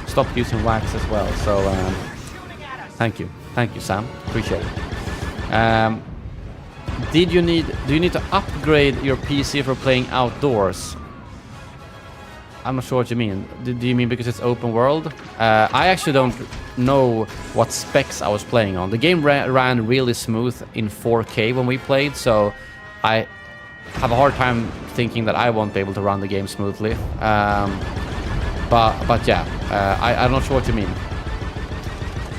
stop using wax as well. So thank you, Sam. Appreciate it. do you need to upgrade your PC for playing outdoors? I'm not sure what you mean. Do you mean because it's open world? I actually don't know what specs I was playing on. The game ran really smooth in 4K when we played, so I have a hard time thinking that I won't be able to run the game smoothly. But yeah, I'm not sure what you mean.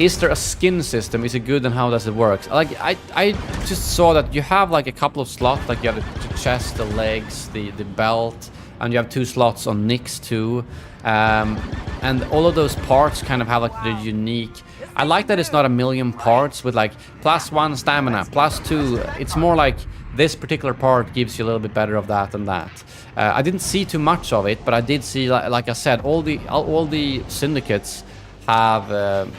Is there a skin system? Is it good, and how does it work? Like I just saw that you have like a couple of slots, like you have the chest, the legs, the belt, and you have 2 slots on Nyx too. And all of those parts kind of have like the unique. I like that it's not a million parts with like +1 stamina, +2. It's more like this particular part gives you a little bit better of that and that. I didn't see too much of it, but I did see, like I said, all the syndicates have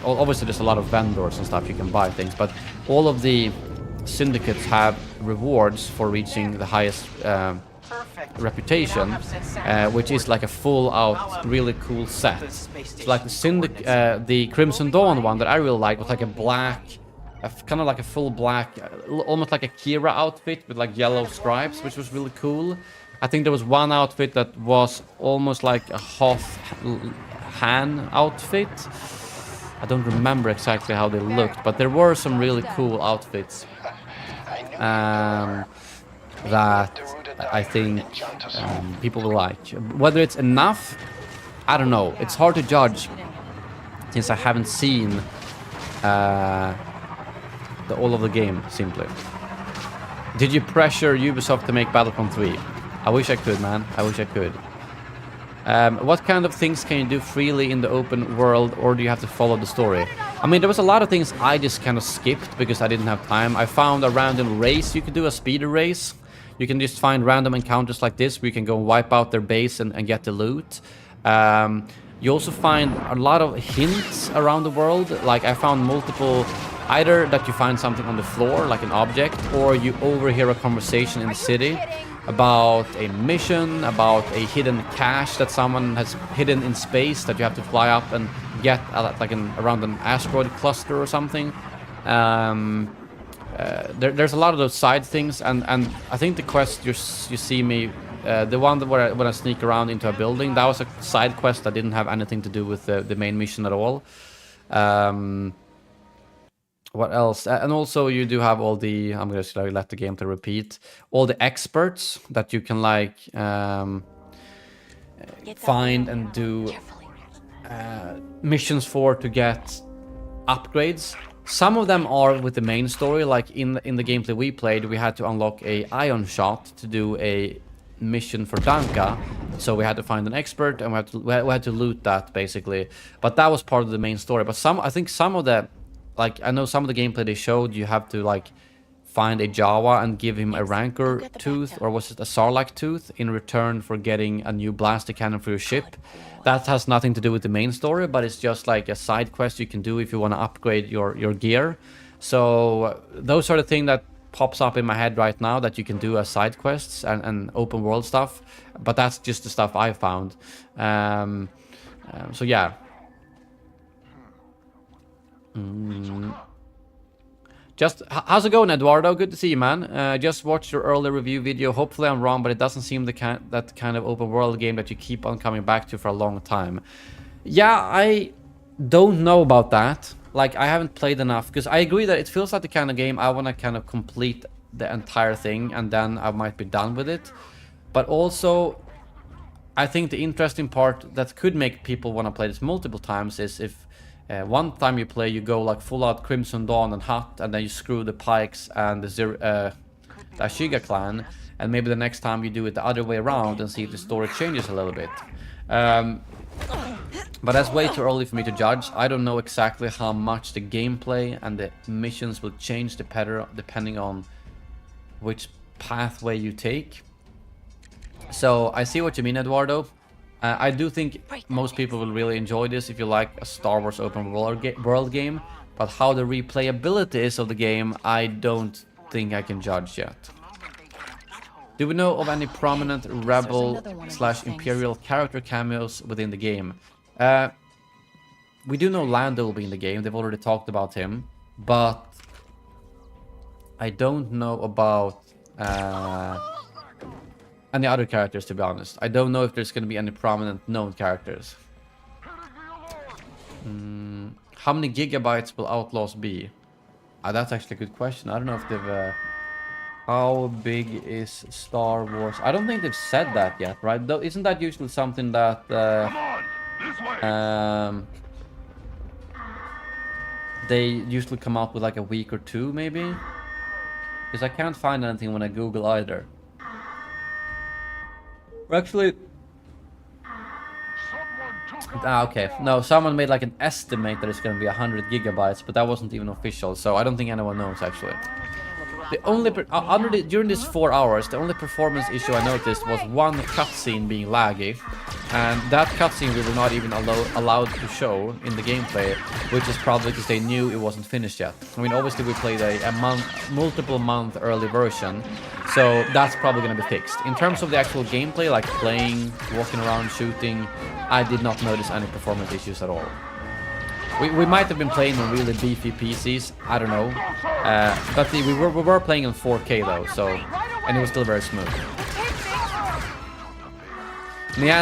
obviously there's a lot of vendors and stuff you can buy things, but all of the syndicates have rewards for reaching the highest reputation, which is like a full out really cool set. So like the Crimson Dawn one that I really like was like a black, kind of like a full black, almost like a Kira outfit with like yellow stripes, which was really cool. I think there was one outfit that was almost like a Hoth Han outfit. I don't remember exactly how they looked, but there were some really cool outfits that I think people will like. Whether it's enough, I don't know. It's hard to judge since I haven't seen all of the game, simply. Did you pressure Ubisoft to make Battlefront 3? I wish I could, man. I wish I could. What kind of things can you do freely in the open world, or do you have to follow the story? I mean, there was a lot of things I just kind of skipped because I didn't have time. I found a random race you could do, a speeder race. You can just find random encounters like this where you can go wipe out their base and get the loot. You also find a lot of hints around the world. Like I found multiple, either that you find something on the floor, like an object, or you overhear a conversation in the city about a mission, about a hidden cache that someone has hidden in space that you have to fly up and get like around an asteroid cluster or something. There's a lot of those side things, and I think the quest you see me, the one that when I sneak around into a building, that was a side quest that didn't have anything to do with the main mission at all. What else? And also you do have all the, I'm going to let the game to repeat, all the experts that you can like find and do missions for to get upgrades. Some of them are with the main story, like in the gameplay we played, we had to unlock a ion shot to do a mission for Danka, so we had to find an expert and we had to loot that basically. But that was part of the main story. But I think some of the, like I know some of the gameplay they showed, you have to like find a Jawa and give him a rancor tooth, or was it a Sarlacc tooth, in return for getting a new blaster cannon for your ship. That has nothing to do with the main story, but it's just like a side quest you can do if you want to upgrade your gear. So those are the things that pops up in my head right now that you can do as side quests and open world stuff. But that's just the stuff I found. So yeah. Just how's it going, Eduardo? Good to see you, man. Just watched your early review video. Hopefully I'm wrong, but it doesn't seem that kind of open world game that you keep on coming back to for a long time. Yeah, I don't know about that. Like, I haven't played enough, because I agree that it feels like the kind of game I want to kind of complete the entire thing and then I might be done with it. But also, I think the interesting part that could make people want to play this multiple times is if one time you play, you go like full out Crimson Dawn and Hut, and then you screw the Pikes and the Ashiga clan, and maybe the next time you do it the other way around and see if the story changes a little bit. But that's way too early for me to judge. I don't know exactly how much the gameplay and the missions will change depending on which pathway you take. So I see what you mean, Eduardo. I do think most people will really enjoy this if you like a Star Wars open world game, but how the replayability is of the game, I don't think I can judge yet. Do we know of any prominent Rebel/Imperial character cameos within the game? We do know Lando will be in the game, they've already talked about him, but I don't know about any other characters, to be honest. I don't know if there's going to be any prominent known characters. How many gigabytes will Outlaws be? That's actually a good question. I don't know if they've... how big is Star Wars? I don't think they've said that yet, right? Though, isn't that usually something that... they usually come out with like a week or two, maybe? Because I can't find anything when I Google either. Or actually... okay. No, someone made like an estimate that it's going to be 100 gigabytes, but that wasn't even official, so I don't think anyone knows actually. The only during these 4 hours, the only performance issue I noticed was one cutscene being laggy, and that cutscene we were not even allowed to show in the gameplay, which is probably because they knew it wasn't finished yet. I mean, obviously we played a multiple month early version, so that's probably going to be fixed. In terms of the actual gameplay, like playing, walking around, shooting, I did not notice any performance issues at all. We might have been playing on really beefy PCs, I don't know. But we were playing in 4K though, so, and it was still very smooth.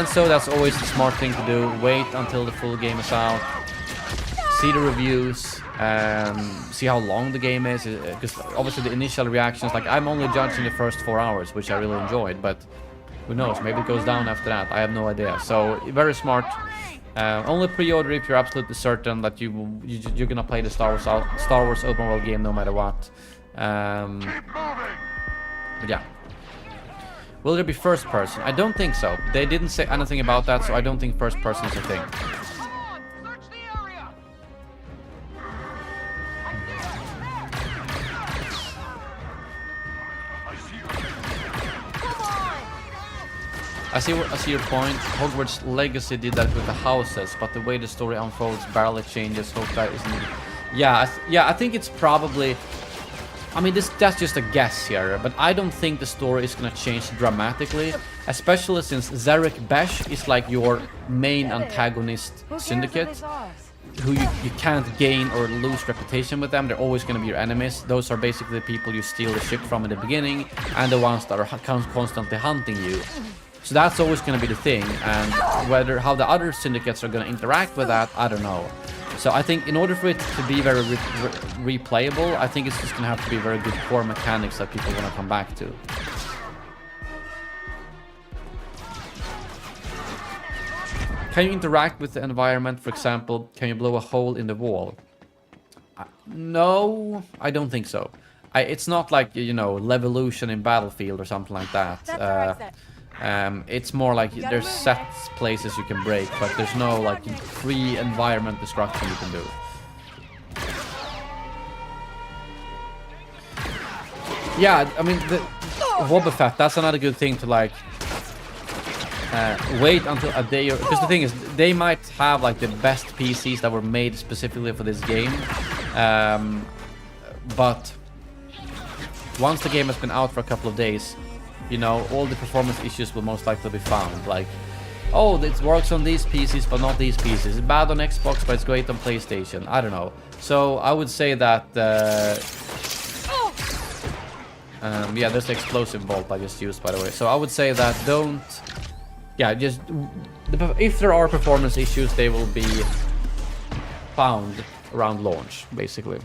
So that's always the smart thing to do. Wait until the full game is out. See the reviews. See how long the game is. Because obviously the initial reactions, like I'm only judging the first 4 hours, which I really enjoyed. But who knows, maybe it goes down after that. I have no idea. So very smart. Only pre-order if you're absolutely certain that you're gonna play the Star Wars open world game no matter what. But yeah. Will there be first person? I don't think so. They didn't say anything about that, so I don't think first person is a thing. I see your point. Hogwarts Legacy did that with the houses, but the way the story unfolds barely changes. Hope that isn't... Yeah, I think it's probably... I mean, that's just a guess here, but I don't think the story is going to change dramatically, especially since Zarek Besh is like your main antagonist syndicate, who you can't gain or lose reputation with them. They're always going to be your enemies. Those are basically the people you steal the ship from in the beginning, and the ones that are constantly hunting you. So that's always going to be the thing, and how the other syndicates are going to interact with that, I don't know. So I think in order for it to be very replayable, I think it's just going to have to be very good core mechanics that people want to come back to. Can you interact with the environment? For example, can you blow a hole in the wall? No, I don't think so. It's not like, you know, Levolution in Battlefield or something like that. It's more like there's set places you can break, but there's no like free environment destruction you can do. Yeah, I mean, the Wobbuffet, that's another good thing to like wait until a day, because the thing is, they might have like the best PCs that were made specifically for this game, but once the game has been out for a couple of days, you know, all the performance issues will most likely be found. Like, oh, it works on these PCs, but not these PCs. It's bad on Xbox, but it's great on PlayStation. I don't know. So I would say that... yeah, there's the explosive bolt I just used, by the way. So I would say that don't... Yeah, just... If there are performance issues, they will be found around launch, basically.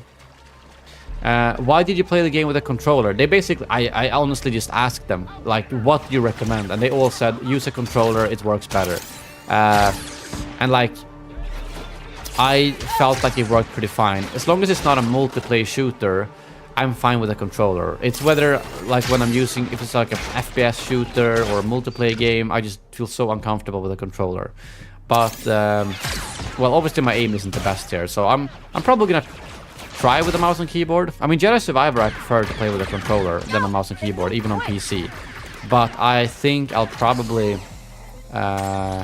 Why did you play the game with a controller? They basically, I honestly just asked them, like, what do you recommend? And they all said, use a controller, it works better. And like, I felt like it worked pretty fine. As long as it's not a multiplayer shooter, I'm fine with a controller. It's whether, like, when I'm using, if it's like a FPS shooter or a multiplayer game, I just feel so uncomfortable with a controller. But, well, obviously my aim isn't the best here, so I'm probably gonna try with a mouse and keyboard. I mean, Jedi Survivor I prefer to play with a controller than a mouse and keyboard, even on PC. But I think I'll probably try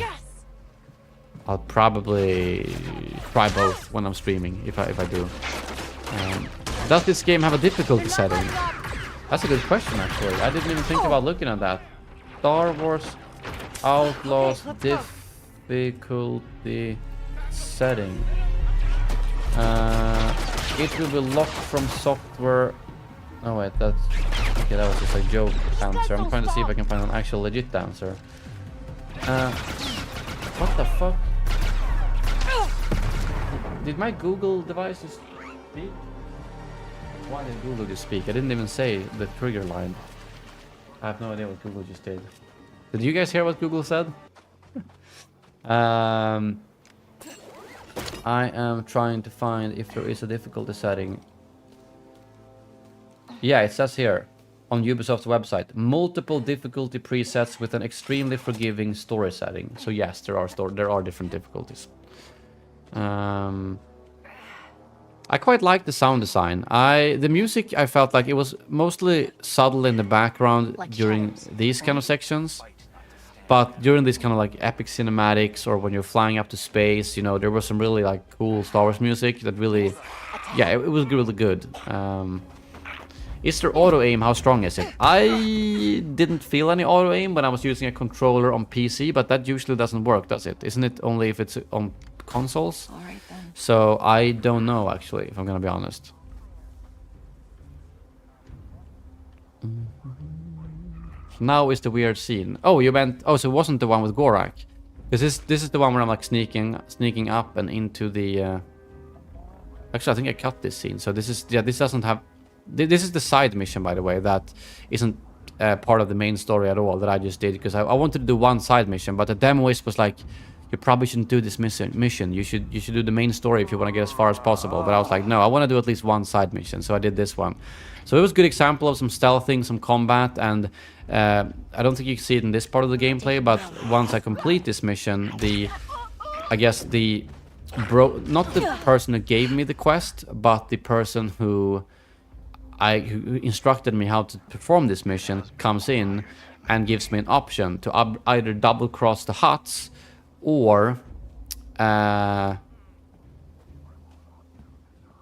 both when I'm streaming, if I do. Does this game have a difficulty setting? That's a good question, actually. I didn't even think about looking at that. Star Wars Outlaws difficulty setting. It will be locked from software Oh wait, that's... Okay, that was just a joke answer. I'm trying to see if I can find an actual legit answer. What the fuck? Did my Google devices speak? Why did Google just speak? I didn't even say the trigger line. I have no idea what Google just did. Did you guys hear what Google said? I am trying to find if there is a difficulty setting. Yeah, it says here on Ubisoft's website, multiple difficulty presets with an extremely forgiving story setting. So yes, there are different difficulties. I quite like the sound design. The music, I felt like it was mostly subtle in the background during these kind of sections. But during these kind of like epic cinematics or when you're flying up to space, you know, there was some really like cool Star Wars music that really, yeah, it was really good. Is there auto aim? How strong is it? I didn't feel any auto aim when I was using a controller on PC, but that usually doesn't work, does it? Isn't it only if it's on consoles? All right then. So I don't know actually, if I'm gonna be honest. Now is the weird scene. Oh, you meant... Oh, so it wasn't the one with Gorak. Because this is the one where I'm like sneaking up and into the... Actually, I think I cut this scene. So this is... Yeah, this doesn't have... This is the side mission, by the way, that isn't part of the main story at all that I just did. Because I wanted to do one side mission, but the demoist was like, you probably shouldn't do this mission. You should do the main story if you want to get as far as possible. But I was like, no, I want to do at least one side mission. So I did this one. So it was a good example of some stealthing, some combat, and I don't think you can see it in this part of the gameplay, but once I complete this mission, not the person who gave me the quest, but the person who instructed me how to perform this mission comes in and gives me an option to either double cross the Hutts or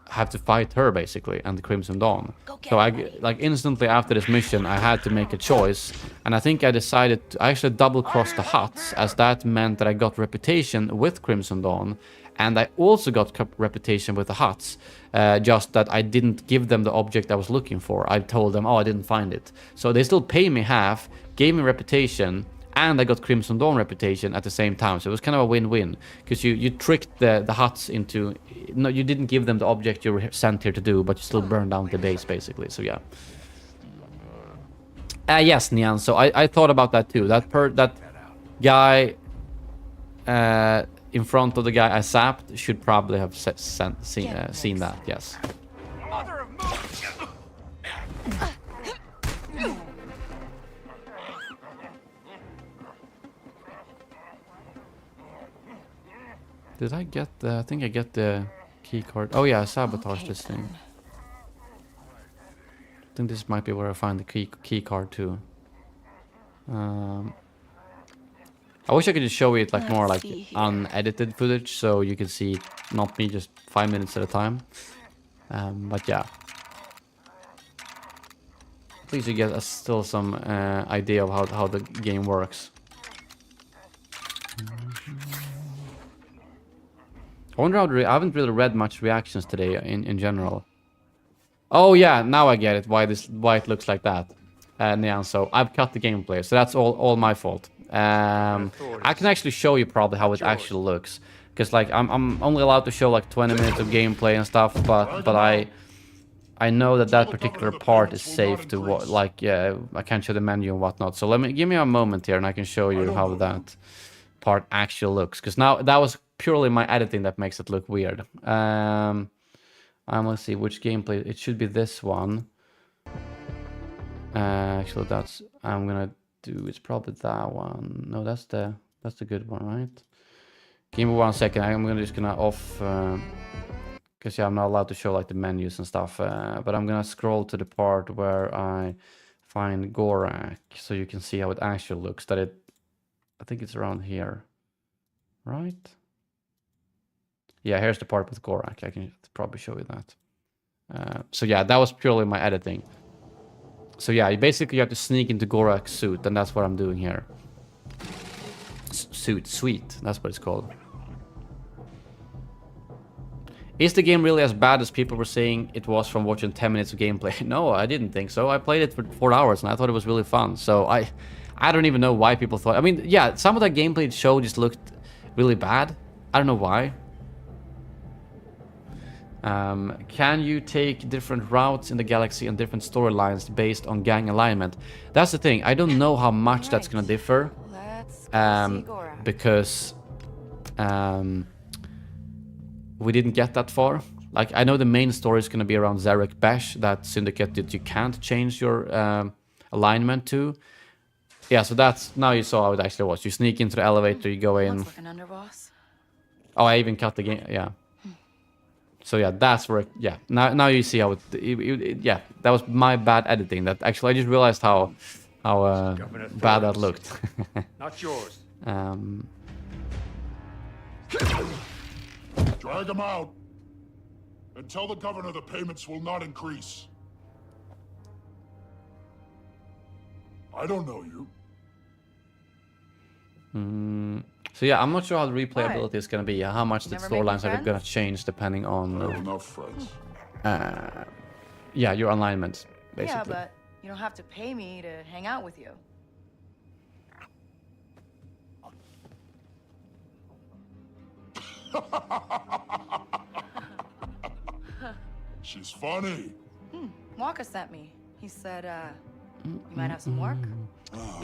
have to fight her basically and the Crimson Dawn. So like instantly after this mission I had to make a choice, and I think I decided to actually double cross the Hutts, as that meant that I got reputation with Crimson Dawn, and I also got reputation with the Hutts, just that I didn't give them the object I was looking for. I told them, oh, I didn't find it. So they still pay me half, gave me reputation, and I got Crimson Dawn reputation at the same time. So it was kind of a win-win, because you tricked the Hutts into... No, you didn't give them the object you were sent here to do, but you still burned down the base, basically. So yeah. Yes, Nian. So I thought about that too. That guy in front of the guy I zapped should probably have seen that. Yes. Did I get the... I think I get the key card. Oh yeah, I sabotaged this thing. I think this might be where I find the key card too. I wish I could just show it like more like unedited footage, so you can see not me just 5 minutes at a time. But yeah. At least you get still some idea of how the game works. I wonder how I haven't really read much reactions today in general. Oh yeah, now I get it why it looks like that. Nian, so I've cut the gameplay, so that's all my fault. I can actually show you probably how it actually looks, because like I'm only allowed to show like 20 minutes of gameplay and stuff, but I know that particular part is safe to like I can't show the menu and whatnot. So give me a moment here and I can show you how that part actually looks, because now that was purely my editing that makes it look weird. Let's see which gameplay. It should be this one. Actually, I'm gonna do. It's probably that one. No, that's the good one, right? Give me 1 second. I'm just gonna off because yeah, I'm not allowed to show like the menus and stuff. But I'm gonna scroll to the part where I find Gorak, so you can see how it actually looks. I think it's around here, right? Yeah, here's the part with Gorak. I can probably show you that. So yeah, that was purely my editing. So yeah, you basically have to sneak into Gorak's suit, and that's what I'm doing here. Suite, that's what it's called. Is the game really as bad as people were saying it was from watching 10 minutes of gameplay? No, I didn't think so. I played it for 4 hours and I thought it was really fun. So I don't even know why people thought... I mean, yeah, some of that gameplay it showed just looked really bad. I don't know why. Can you take different routes in the galaxy and different storylines based on gang alignment? That's the thing. I don't know how much that's gonna differ. Let's go see Gora. Because we didn't get that far. Like, I know the main story is gonna be around Zarek Besh, that syndicate that you can't change your alignment to. Yeah, so that's... Now you saw how it actually was. You sneak into the elevator, you go in... Looks like an underboss. Oh, I even cut the game. Yeah. So yeah, that's where. Yeah. Now you see how it. Yeah, that was my bad editing. That actually I just realized how bad that looked. Not yours. Drag him out. And tell the governor the payments will not increase. I don't know you. So yeah, I'm not sure how the replayability is going to be. How much the Never making storylines are friends? going to change depending I have on. enough friends. Yeah, your alignment basically. Yeah, but you don't have to pay me to hang out with you. She's funny. Waka sent me. He said, you might have some work.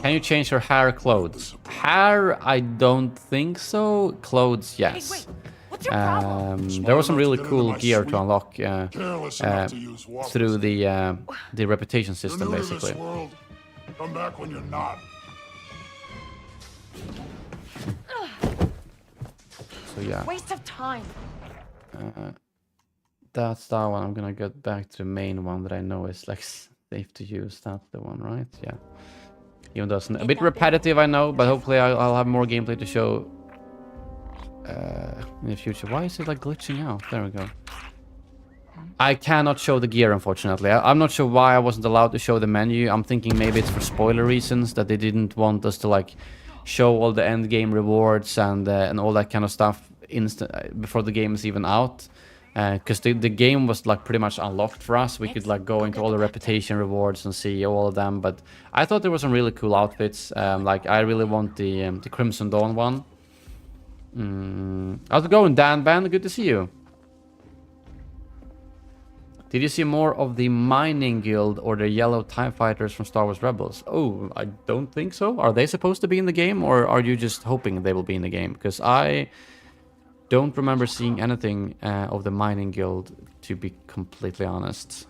Can you change your hair, clothes? Hair, I don't think so. Clothes, yes. Hey, wait. What's your problem? There was some really cool gear to sweet, unlock Careless enough to use walkers. through the reputation You're system, new to basically. this world. Come back when you're not. So yeah, Waste of time. that's that one. I'm gonna get back to the main one that I know is like safe to use. That's the one, right? Yeah. Even though it's a bit repetitive, I know, but hopefully I'll have more gameplay to show in the future. Why is it like glitching out? There we go. I cannot show the gear, unfortunately. I'm not sure why I wasn't allowed to show the menu. I'm thinking maybe it's for spoiler reasons, that they didn't want us to like show all the end game rewards and all that kind of stuff before the game is even out. Because the game was like pretty much unlocked for us. We could like go into all the reputation rewards and see all of them. But I thought there were some really cool outfits. Like I really want the Crimson Dawn one. How's it going, Dan Ban? Good to see you. Did you see more of the Mining Guild or the yellow TIE Fighters from Star Wars Rebels? Oh, I don't think so. Are they supposed to be in the game, or are you just hoping they will be in the game? Because I don't remember seeing anything of the Mining Guild, to be completely honest.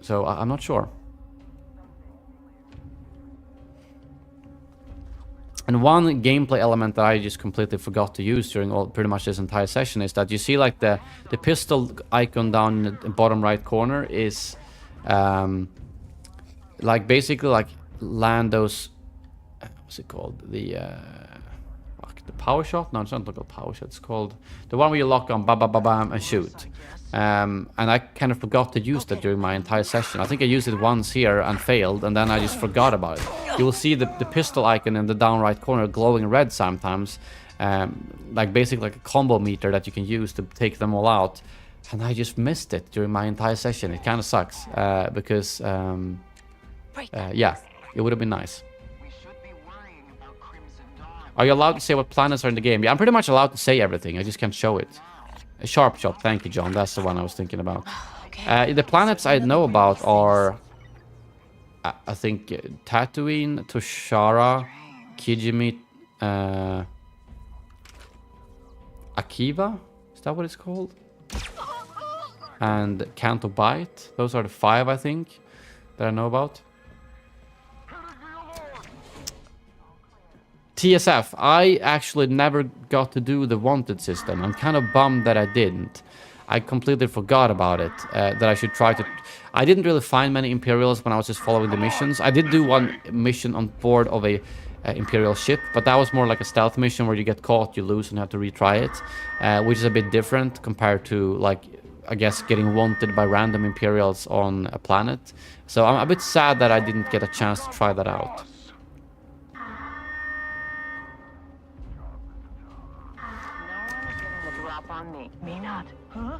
So I'm not sure. And one gameplay element that I just completely forgot to use during pretty much this entire session is that you see like the pistol icon down in the bottom right corner is like basically like Lando's what's it called, the power shot? No, it's not called power shot. It's called the one where you lock on, bam, and shoot. And I kind of forgot to use that during my entire session. I think I used it once here and failed, and then I just forgot about it. You will see the pistol icon in the down right corner glowing red sometimes, like basically like a combo meter that you can use to take them all out. And I just missed it during my entire session. It kind of sucks because yeah, it would have been nice. Are you allowed to say what planets are in the game? Yeah, I'm pretty much allowed to say everything. I just can't show it. A sharp shot, thank you, John. That's the one I was thinking about. The planets I know about are, I think, Tatooine, Toshara, Kijimi, Akiva? Is that what it's called? And Canto Bight. Those are the 5, I think, that I know about. TSF, I actually never got to do the wanted system. I'm kind of bummed that I didn't. I completely forgot about it, that I should try to... I didn't really find many Imperials when I was just following the missions. I did do one mission on board of a Imperial ship, but that was more like a stealth mission where you get caught, you lose, and have to retry it, which is a bit different compared to, like, I guess, getting wanted by random Imperials on a planet. So I'm a bit sad that I didn't get a chance to try that out. drop on me. Me not. Huh?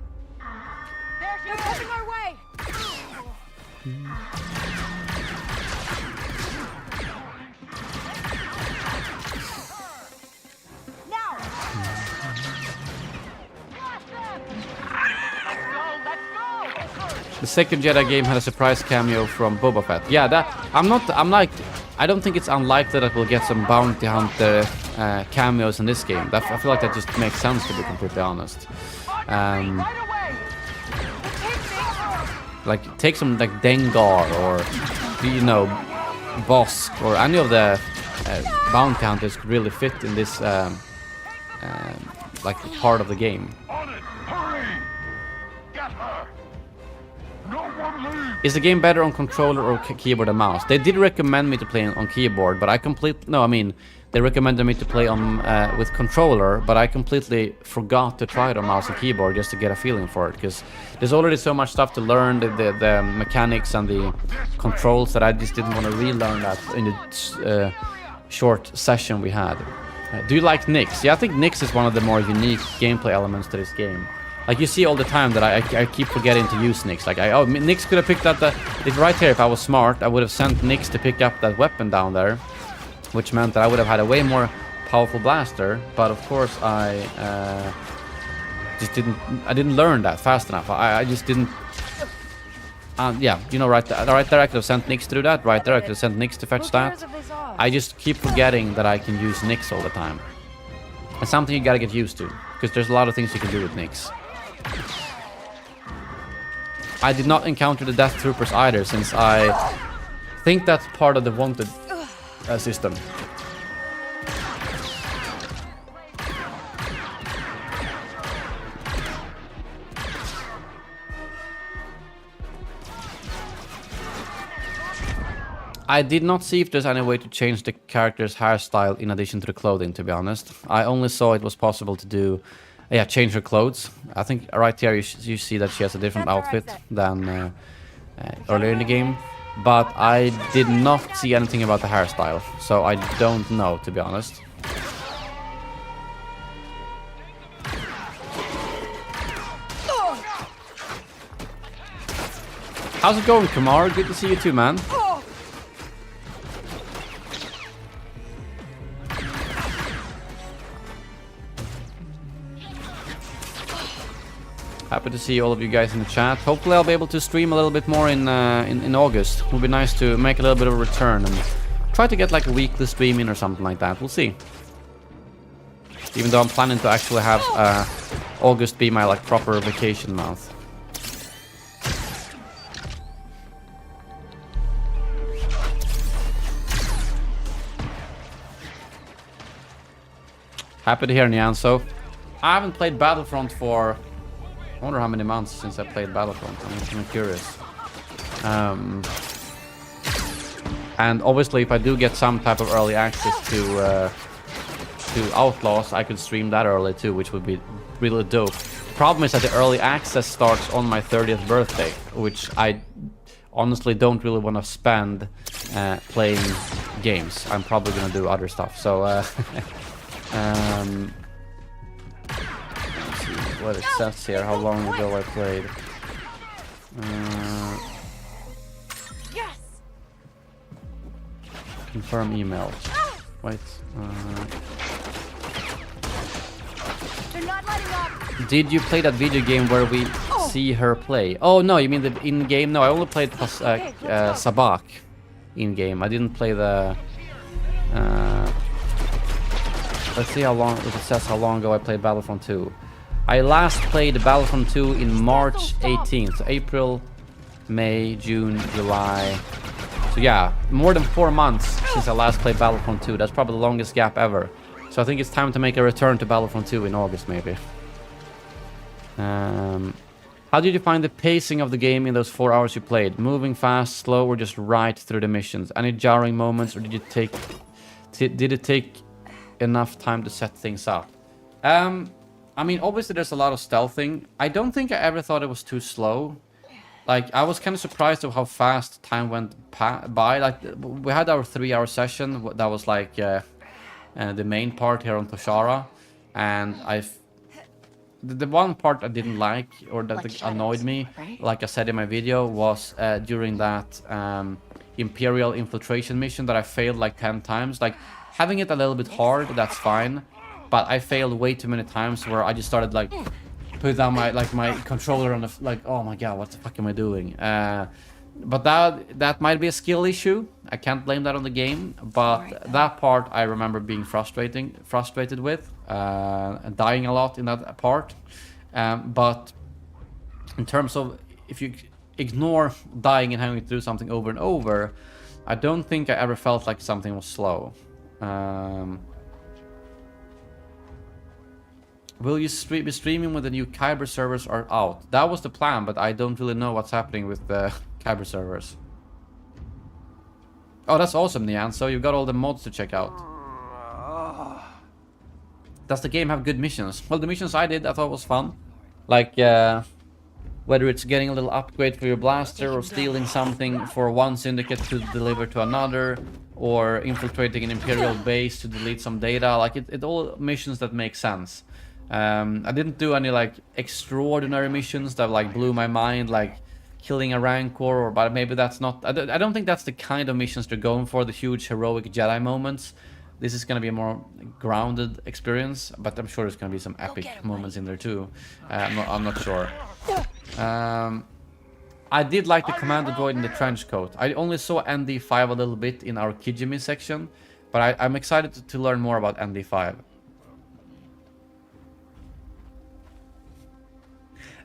They're coming our way! Now! The second Jedi game had a surprise cameo from Boba Fett. Yeah, I don't think it's unlikely that we'll get some bounty hunter cameos in this game. I feel like that just makes sense, to be completely honest. Like take some like Dengar or Bosk or any of the bounty hunters could really fit in this like part of the game. On it! Hurry! Get her! No one leave! Is the game better on controller or keyboard and mouse? They did recommend me to play on keyboard, but they recommended me to play on with controller, but I completely forgot to try it on mouse and keyboard just to get a feeling for it, because there's already so much stuff to learn, the mechanics and the controls, that I just didn't want to relearn that in the short session we had. Do you like Nyx? Yeah, I think Nyx is one of the more unique gameplay elements to this game. Like you see all the time that I keep forgetting to use Nyx. Like Nyx could have picked up if right here, if I was smart, I would have sent Nyx to pick up that weapon down there, which meant that I would have had a way more powerful blaster. But of course I didn't learn that fast enough. I just didn't. Yeah, right there I could have sent Nyx to do that. Right there I could have sent Nyx to fetch that. I just keep forgetting that I can use Nyx all the time. It's something you gotta get used to, because there's a lot of things you can do with Nyx. I did not encounter the Death Troopers either, since I think that's part of the wanted system. I did not see if there's any way to change the character's hairstyle in addition to the clothing, to be honest. I only saw it was possible to do, change her clothes. I think right here you see that she has a different outfit than earlier in the game. But I did not see anything about the hairstyle, so I don't know, to be honest. How's it going, Kumar? Good to see you too, man. Happy to see all of you guys in the chat. Hopefully I'll be able to stream a little bit more in August. It would be nice to make a little bit of a return and try to get like a weekly stream in or something like that. We'll see. Even though I'm planning to actually have August be my like proper vacation month. Happy to hear, Nyanso. I haven't played Battlefront for... I wonder how many months since I played Battlefront. I'm curious. And obviously, if I do get some type of early access to Outlaws, I could stream that early too, which would be really dope. Problem is that the early access starts on my 30th birthday, which I honestly don't really want to spend playing games. I'm probably gonna do other stuff. So, what it says here, how long ago I played. Yes. Confirm email. Wait. They're not letting up. Did you play that video game where we see her play? Oh no, you mean the in-game? No, I only played Sabak in-game. I didn't play the... let's see how long, if it says how long ago I played Battlefront 2. I last played Battlefront 2 in March 18th. So April, May, June, July. So yeah, more than 4 months since I last played Battlefront 2. That's probably the longest gap ever. So I think it's time to make a return to Battlefront 2 in August, maybe. How did you find the pacing of the game in those 4 hours you played? Moving fast, slow, or just right through the missions? Any jarring moments, or did it take enough time to set things up? I mean, obviously there's a lot of stealthing. I don't think I ever thought it was too slow. Like, I was kind of surprised of how fast time went by. Like, we had our 3-hour session. That was like the main part here on Toshara. And the one part I didn't like, or that annoyed me, like I said in my video, was during that Imperial infiltration mission that I failed like 10 times. Like, having it a little bit hard, that's fine, but I failed way too many times where I just started like put down my controller on the like, oh my god, what the fuck am I doing? But that might be a skill issue. I can't blame that on the game, but that part I remember being frustrated with, and dying a lot in that part. But in terms of if you ignore dying and having to do something over and over, I don't think I ever felt like something was slow. Will you be streaming when the new Kyber servers are out? That was the plan, but I don't really know what's happening with the Kyber servers. Oh, that's awesome, Nian. So you've got all the mods to check out. Does the game have good missions? Well, the missions I did, I thought was fun. Like, whether it's getting a little upgrade for your blaster, or stealing something for one syndicate to deliver to another, or infiltrating an Imperial base to delete some data. Like, it all missions that make sense. I didn't do any like extraordinary missions that like blew my mind, like killing a Rancor, or but maybe that's not. I don't think that's the kind of missions they're going for, the huge heroic Jedi moments. This is gonna be a more grounded experience, but I'm sure there's gonna be some epic moments in there too. I'm not sure. I did like the commando droid in the trench coat. I only saw ND5 a little bit in our Kijimi section, but I'm excited to learn more about ND5.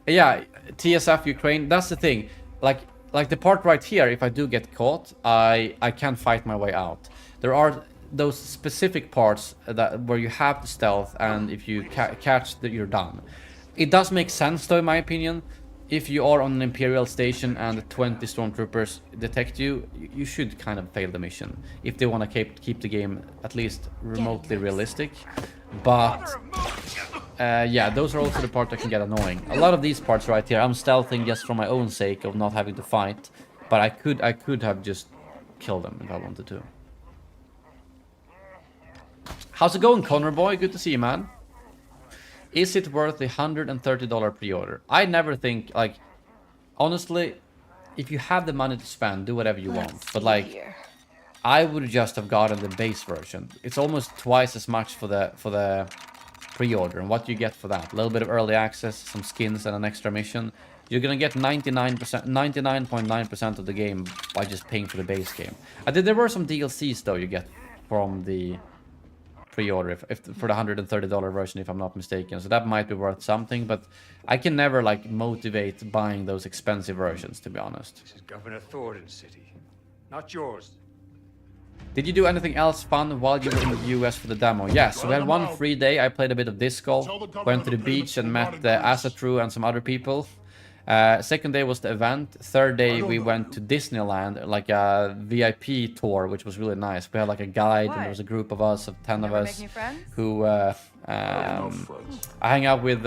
Yeah, TSF Ukraine, that's the thing. Like the part right here, if I do get caught, I can fight my way out. There are those specific parts that where you have to stealth, and if you catch that, you're done. It does make sense though, in my opinion. If you are on an Imperial station and 20 stormtroopers detect you, you should kind of fail the mission if they want to keep the game at least remotely realistic. But yeah, those are also the parts that can get annoying. A lot of these parts right here, I'm stealthing just for my own sake of not having to fight, but I could have just killed them if I wanted to. How's it going, Connor boy? Good to see you, man. Is it worth the $130 pre-order? I never think, like, honestly, if you have the money to spend, do whatever you want. But like, I would just have gotten the base version. It's almost twice as much for the pre-order. And what do you get for that? A little bit of early access, some skins, and an extra mission. You're gonna get 99.9% of the game by just paying for the base game. There were some DLCs though you get from the pre-order if for the $130 version, if I'm not mistaken, so that might be worth something, but I can never like motivate buying those expensive versions, to be honest. This is Governor Thornton's city, not yours. Did you do anything else fun while you were in the US for the demo? Yes, so we had one free day. I played a bit of disc golf, went to the beach and met Asatru and some other people. Second day was the event. Third day we went to Disneyland, like a VIP tour, which was really nice. We had like a guide, and there was a group of us, of 10 of us, who I hang out with.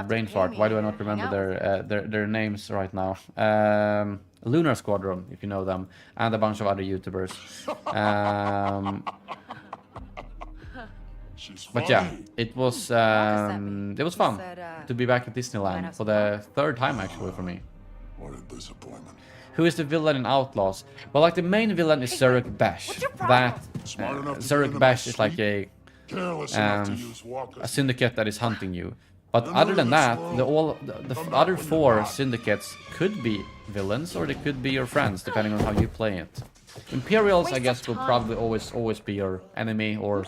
Brain fart. Why do I not remember their names right now? Lunar Squadron, if you know them, and a bunch of other YouTubers. But yeah, it was fun to be back at Disneyland for the third time actually for me. What a disappointment. Who is the villain in Outlaws? Well, like the main villain is Zurek Bash. That Zurek Bash is like a syndicate that is hunting you. But other than that, the other 4 syndicates could be villains, or they could be your friends, depending on how you play it. Imperials, I guess, will probably always be your enemy, or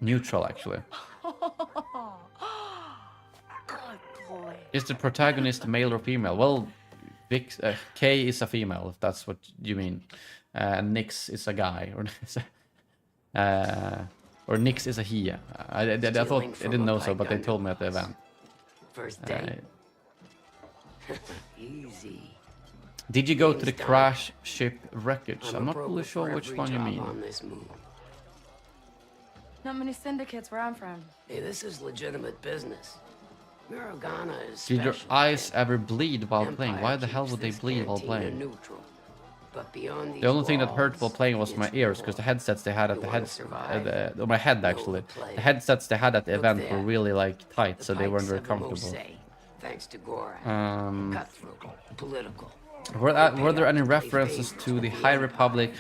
neutral, actually. Is the protagonist male or female? Well, Kay is a female, if that's what you mean. Nix is a guy, or Nix is a he. I thought I didn't know so, but they told me at the event. First day. Easy. Did you go to the crash ship wreckage? I'm not really sure which one you mean. Not many syndicates where I'm from. Hey, this is legitimate business. Mirogana is Did your eyes ever bleed while playing? Why the hell would they bleed while playing? But beyond these The only thing that hurt while walls, playing was my it's ears, because the headsets they had at You the wanna head, survive? or my head actually. play. The headsets they had at the Look event there. were really like tight, The so they weren't pikes very have the most comfortable. say, thanks to Gorak. Cutthroat, political. Were there any references to the High Republic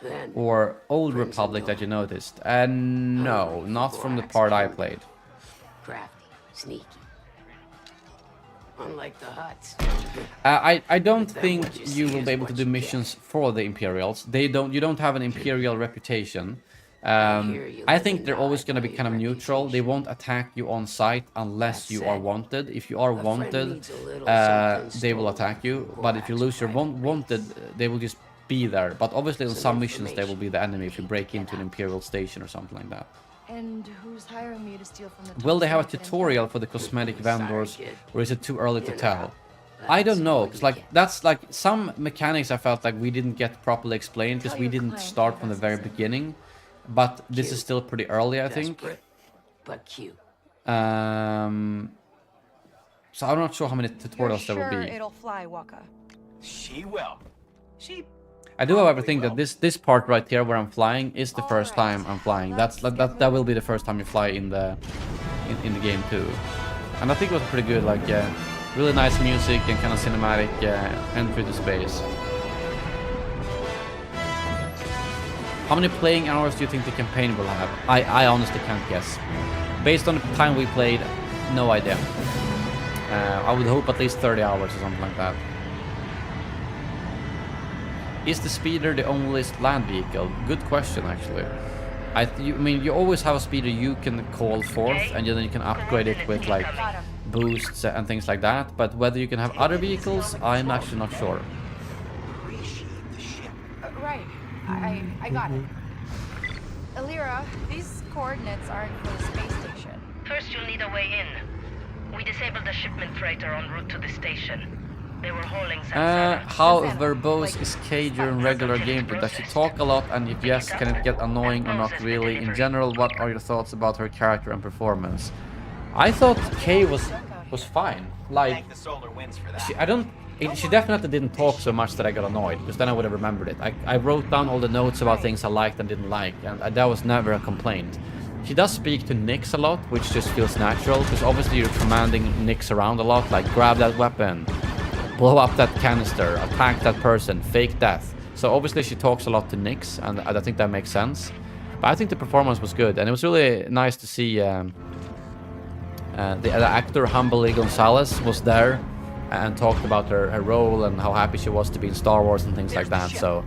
Then, or Old Crimson Republic that you Dawn. noticed? No, not from the part I played. crafty, sneaky. Unlike the Hutts. I don't But then think what you see you will is be able to what do you missions for the Imperials. You don't have an Imperial reputation. hear you I live think and they're always die going to be by kind of your neutral. They won't attack you on sight unless That you are said, wanted. If you are friend wanted, needs a little something they will stolen attack you. from But if you Gorak's lose your private wanted, they will just be there. But obviously on Some some missions they will information. be the enemy if you break into an Imperial station or something like that. And who's hiring me to steal from the Will they have a top syndicate tutorial for the cosmetic vendors, kid. or is it too early to You tell? know, I don't that's know, what because you like get. that's like some mechanics I felt like we didn't get properly explained because Tell we your didn't client start to from the invest very in it. beginning. But this is Cute. still pretty early, I think. Desperate, but cute. So I'm not sure how many You're tutorials there will sure be. it'll fly, Waka? She will. She. I do, however, probably think will. that this part right here where I'm flying is the first Alright, time I'm flying. let's That will be the first time you fly in the game too. And I think it was pretty good, like really nice music and kind of cinematic entry to space. How many playing hours do you think the campaign will have? I honestly can't guess. Based on the time we played, no idea. I would hope at least 30 hours or something like that. Is the speeder the only land vehicle? Good question, actually. I mean, you always have a speeder you can call forth, and then you can upgrade it with like boosts and things like that. But whether you can have other vehicles, I'm actually not sure. Right. I got it. Alira, these coordinates aren't for the space station. First, you'll need a way in. We disabled the shipment freighter en route to the station. They were hauling How verbose is Kay during regular gameplay? Does she talk a lot? And if yes, can it get annoying or not really? In general, what are your thoughts about her character and performance? I thought Kay was fine. Like, Thank the solar winds for that. she definitely didn't talk so much that I got annoyed, because then I would have remembered it. I wrote down all the notes about things I liked and didn't like, and that was never a complaint. She does speak to Nyx a lot, which just feels natural, because obviously you're commanding Nyx around a lot, like grab that weapon, blow up that canister, attack that person, fake death. So obviously she talks a lot to Nyx, and I think that makes sense. But I think the performance was good, and it was really nice to see the actor Humbly Gonzalez was there and talked about her role and how happy she was to be in Star Wars and things like that. So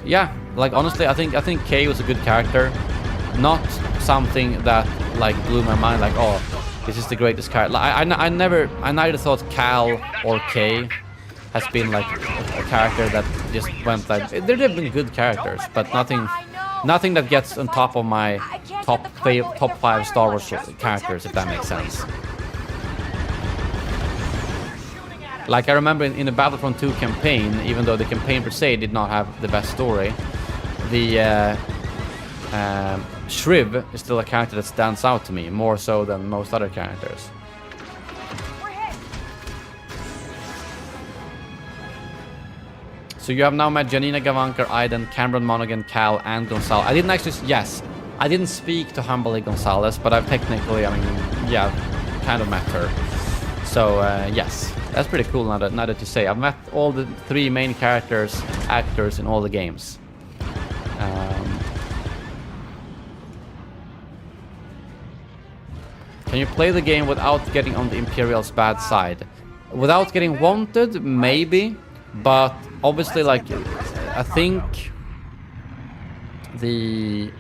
yeah, like honestly, I think Kay was a good character. Not something that like blew my mind, like, oh, this is the greatest character. Like, I neither thought Cal or Kay has been like a character that just went like, there have been good characters, but nothing that gets on top of my top 5 Star Wars characters, if that makes sense. Like I remember in the Battlefront 2 campaign, even though the campaign per se did not have the best story, the Shriv is still a character that stands out to me, more so than most other characters. So you have now met Janina Gavankar, Aiden, Cameron Monaghan, Cal, and Gonzalez. I didn't actually, yes, I didn't speak to Humbly Gonzalez, but I've technically, I mean, yeah, kind of met her. So yes, that's pretty cool now that you say. I've met all the 3 main actors in all the games. Can you play the game without getting on the Imperial's bad side? Without getting wanted, maybe, but obviously, like, I think the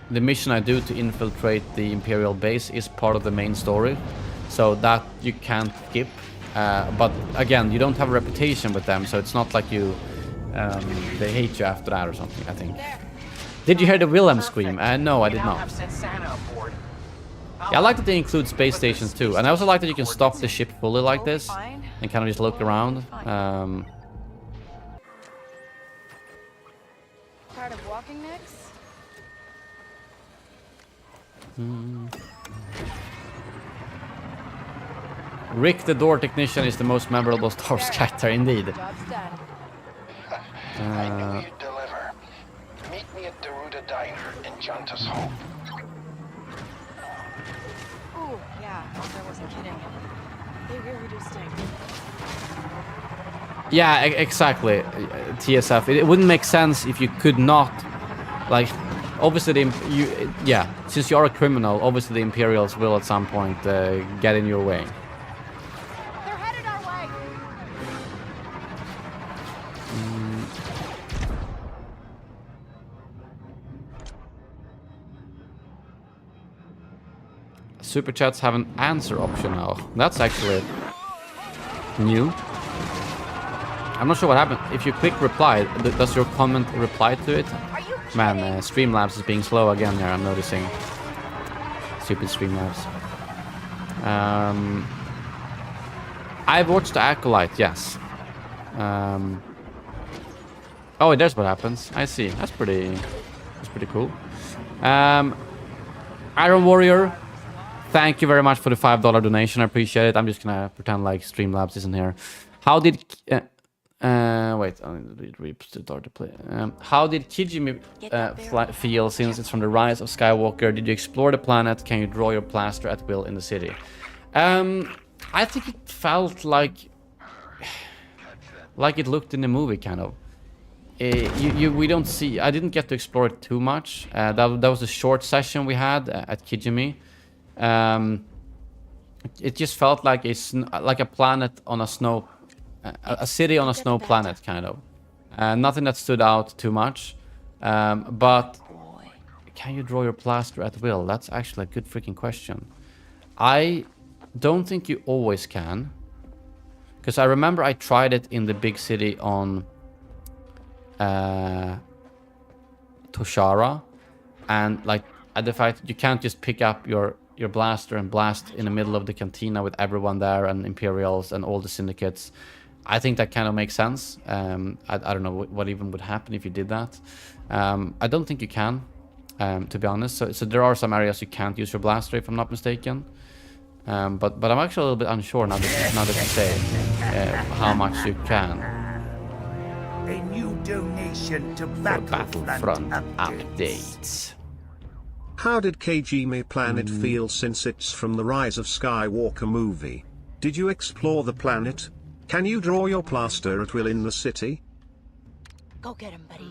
mission I do to infiltrate the Imperial base is part of the main story, so that you can't skip. But again, you don't have a reputation with them, so it's not like you they hate you after that or something, I think. Did you hear the Willem scream? No, I did We now not. have sent Santa aboard. Yeah, I like that they include space stations too, and I also like that you can stop the ship fully like this and kind of just look around. Tired of walking next? Rick the door technician is the most memorable Star Wars character indeed. Job's done. you deliver. Meet me at Daruda Diner in Junta's Hope. Ooh, yeah, I wasn't kidding. They really do stink. Yeah, exactly. TSF. It wouldn't make sense if you could not, like, obviously yeah. Since you are a criminal, obviously the Imperials will at some point get in your way. They're headed our way. Super chats have an answer option now. That's actually new. I'm not sure what happened. If you click reply, does your comment reply to it? Man, Streamlabs is being slow again here, I'm noticing. Stupid Streamlabs. I've watched the Acolyte, yes. Oh, there's what happens. I see. That's pretty cool. Iron Warrior, thank you very much for the $5 donation. I appreciate it. I'm just gonna pretend like Streamlabs isn't here. How did... wait, I need to start to play. How did Kijimi feel since it's from the Rise of Skywalker? Did you explore the planet? Can you draw your blaster at will in the city? I think it felt like it looked in the movie, kind of. We don't see. I didn't get to explore it too much. That was a short session we had at Kijimi. It just felt like a planet on a snow. A city on a snow planet, kind of. Nothing that stood out too much. But can you draw your blaster at will? That's actually a good freaking question. I don't think you always can. Because I remember I tried it in the big city on Toshara. And like the fact you can't just pick up your blaster and blast in the middle of the cantina with everyone there and Imperials and all the syndicates. I think that kind of makes sense. I don't know what even would happen if you did that. I don't think you can, to be honest. So there are some areas you can't use your blaster, if I'm not mistaken. But I'm actually a little bit unsure now that you say how much you can. A new donation to Battlefront updates. How did Kijimi planet feel since it's from the Rise of Skywalker movie? Did you explore the planet? Can you draw your blaster at will in the city? Go get him, buddy.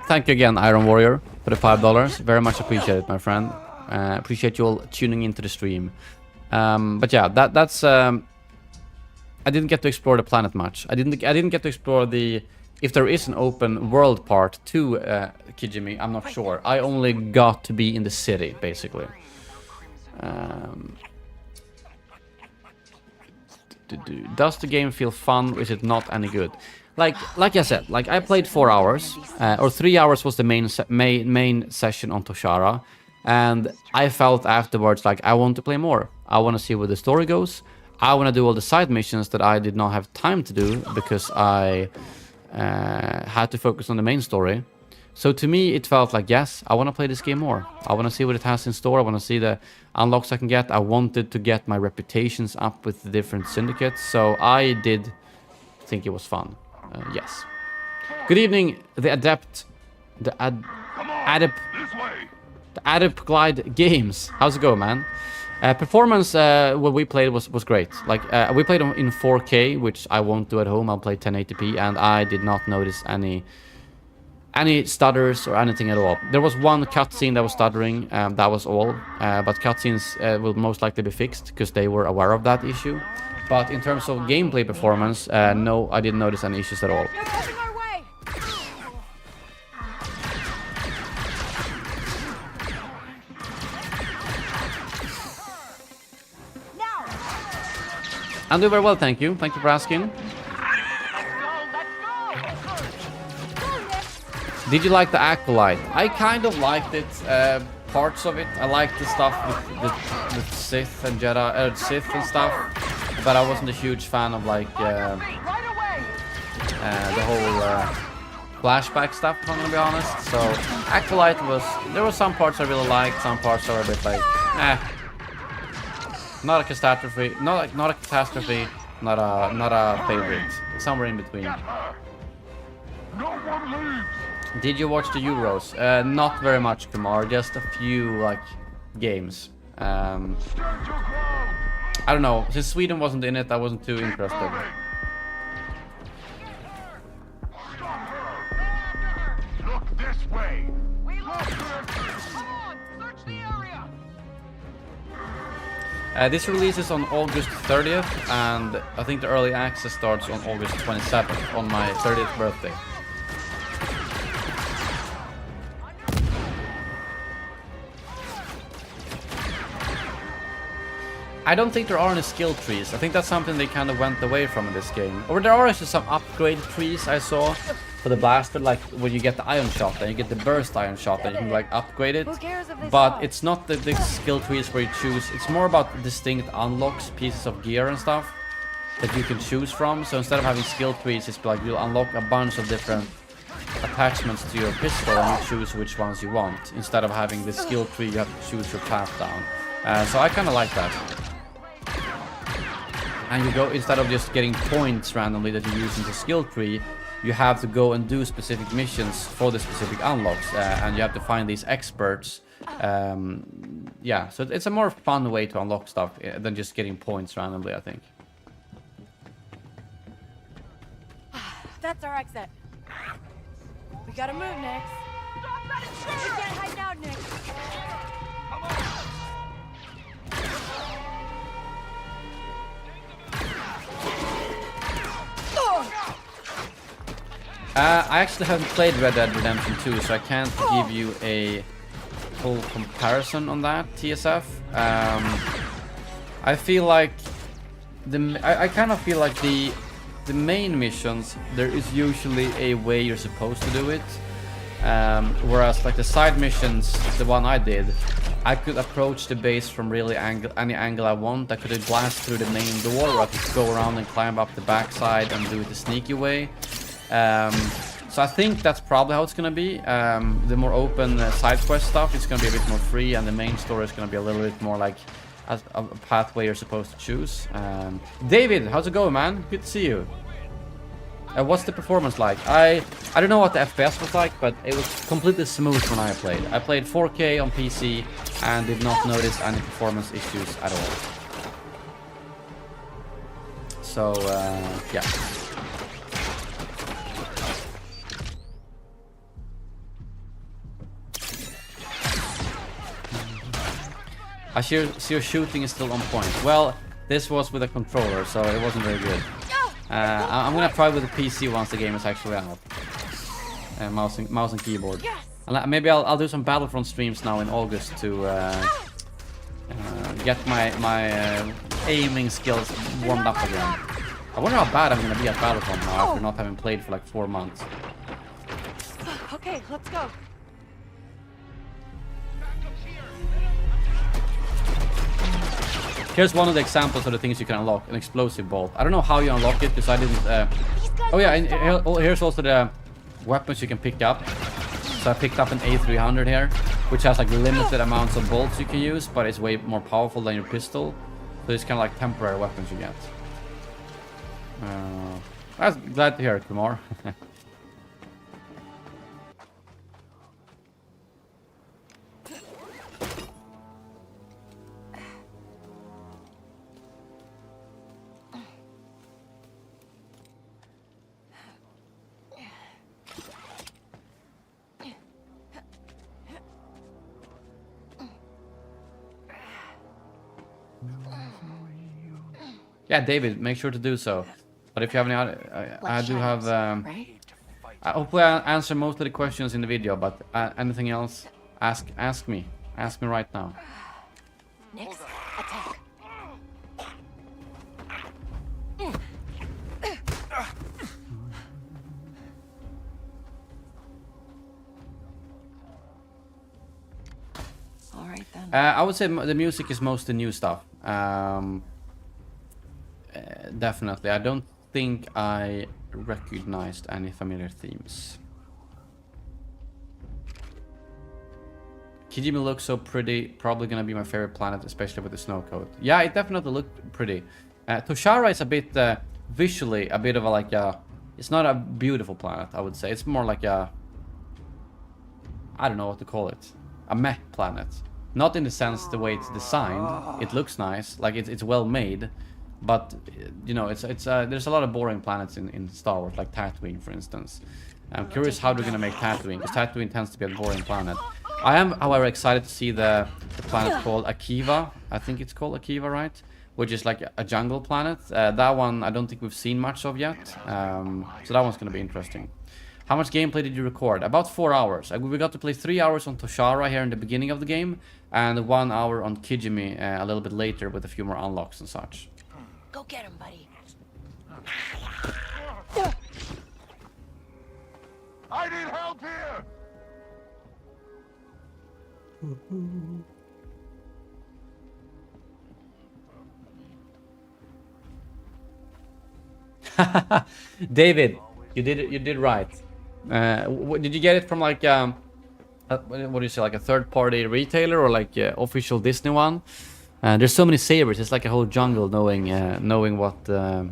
Thank you again, Iron Warrior, for the $5. Very much appreciated, my friend. Appreciate you all tuning into the stream. But yeah, that's. I didn't get to explore the planet much. I didn't get to explore if there is an open world part to Kijimi. I'm not sure. I only got to be in the city, basically. Does the game feel fun, or is it not any good? Like I said, like I played 4 hours, or 3 hours was the main session on Toshara, and I felt afterwards like I want to play more. I want to see where the story goes. I want to do all the side missions that I did not have time to do because I had to focus on the main story. So to me, it felt like, yes, I want to play this game more. I want to see what it has in store. I want to see the unlocks I can get. I wanted to get my reputations up with the different syndicates. So I did think it was fun. Yes. Good evening, the Adept Glide Games. How's it going, man? Performance, what we played was great. Like, we played in 4K, which I won't do at home. I'll play 1080p, and I did not notice any stutters or anything at all. There was one cutscene that was stuttering, that was all. But cutscenes will most likely be fixed because they were aware of that issue. But in terms of gameplay performance, no, I didn't notice any issues at all. I'm doing very well, thank you. Thank you for asking. Did you like the Acolyte? I kind of liked it, parts of it. I liked the stuff with Sith and Jedi, Sith and stuff, but I wasn't a huge fan of like the whole flashback stuff, if I'm gonna be honest. So Acolyte there were some parts I really liked, some parts that were a bit like, not a catastrophe, not a favorite, somewhere in between. No one leaves! Did you watch the Euros? Not very much, Kumar. Just a few, like, games. Stand your ground! I don't know. Since Sweden wasn't in it, I wasn't too interested. Look this way! We lost her! Come on! Search the area! This releases on August 30th, and I think the early access starts on August 27th, on my 30th birthday. I don't think there are any skill trees. I think that's something they kind of went away from in this game. Or there are actually some upgrade trees I saw for the blaster, like when you get the iron shot, and you get the burst iron shot, and you can like upgrade it. But it's not the skill trees where you choose. It's more about distinct unlocks, pieces of gear and stuff that you can choose from. So instead of having skill trees, it's like you'll unlock a bunch of different attachments to your pistol, and you choose which ones you want. Instead of having the skill tree, you have to choose your path down. So I kind of like that. And you go, instead of just getting points randomly that you use in the skill tree, you have to go and do specific missions for the specific unlocks, and you have to find these experts. Yeah, so it's a more fun way to unlock stuff than just getting points randomly, I think. That's our exit. We gotta move, Nick. We can't hide out, Nick. I actually haven't played Red Dead Redemption 2, so I can't give you a full comparison on that, TSF. I feel like I kind of feel like the main missions, there is usually a way you're supposed to do it, whereas like the side missions, the one I did, I could approach the base from really any angle I want. I could blast through the main door, or I could go around and climb up the backside and do it the sneaky way. So I think that's probably how it's gonna be. The more open side quest stuff is gonna be a bit more free, and the main story is gonna be a little bit more like a pathway you're supposed to choose. David, how's it going, man? Good to see you. What's the performance like? I don't know what the FPS was like, but it was completely smooth when I played. I played 4K on PC and did not notice any performance issues at all. So, yeah. I see your shooting is still on point. Well, this was with a controller, so it wasn't very good. I'm gonna try with the PC once the game is actually out. Mouse and keyboard. And maybe I'll do some Battlefront streams now in August to get my aiming skills warmed up again. I wonder how bad I'm gonna be at Battlefront now after not having played for like 4 months. Okay, let's go. Here's one of the examples of the things you can unlock, an explosive bolt. I don't know how you unlock it, because I didn't... Oh yeah, and here's also the weapons you can pick up. So I picked up an A300 here, which has like limited amounts of bolts you can use, but it's way more powerful than your pistol. So it's kind of like temporary weapons you get. I was glad to hear it, Kumar. Yeah, David, make sure to do so. But if you have any other... I do have... hopefully I answer most of the questions in the video, but anything else, ask me. Ask me right now. Nix, attack. All right then. I would say the music is mostly new stuff. Definitely. I don't think I recognized any familiar themes. Kijimi looks so pretty. Probably gonna be my favorite planet, especially with the snow coat. Yeah, it definitely looked pretty. Toshara is a bit visually a bit of a like a It's not a beautiful planet, I would say. It's more like a... I don't know what to call it. A meh planet. Not in the sense the way it's designed. It looks nice, like it's well made. But, you know, there's a lot of boring planets in Star Wars, like Tatooine, for instance. I'm curious how they're gonna make Tatooine, because Tatooine tends to be a boring planet. I am, however, excited to see the planet called Akiva. I think it's called Akiva, right? Which is like a jungle planet. That one I don't think we've seen much of yet. So that one's gonna be interesting. How much gameplay did you record? About 4 hours. We got to play 3 hours on Toshara here in the beginning of the game, and 1 hour on Kijimi a little bit later with a few more unlocks and such. Go get him, buddy. I need help here! David, you did right. Did you get it from like what do you say, like a third-party retailer or like official Disney one? There's so many sabers. It's like a whole jungle knowing what's a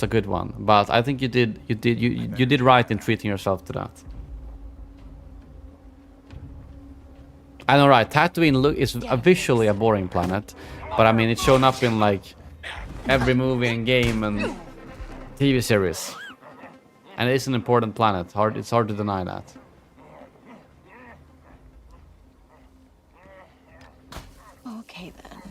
good one. But I think you did right in treating yourself to that. I know, right? Tatooine is visually a boring planet, but I mean it's shown up in like every movie and game and TV series, and it is an important planet. It's hard to deny that. Okay then.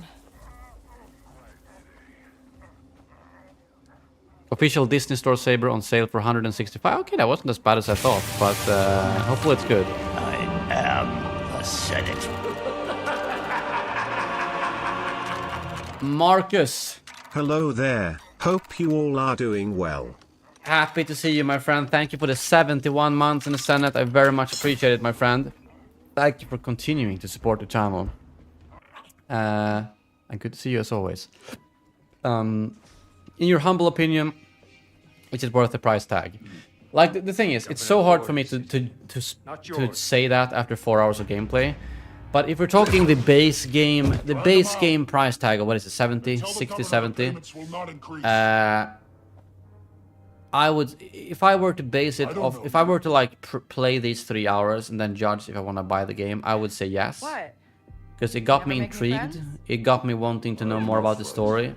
Official Disney Store saber on sale for 165. Okay, that wasn't as bad as I thought, but hopefully it's good. I am a Senate. Marcus. Hello there. Hope you all are doing well. Happy to see you, my friend. Thank you for the 71 months in the Senate. I very much appreciate it, my friend. Thank you for continuing to support the channel. And good to see you as always. In your humble opinion, which is worth the price tag? Like the thing is, it's so hard for me to say that after 4 hours of gameplay. But if we're talking the base game price tag of what is it, 70, 60, 70? I would, if I were to base it off, if I were to like play these 3 hours and then judge if I want to buy the game, I would say yes. What? Because it got me intrigued. It got me wanting to know more about the story,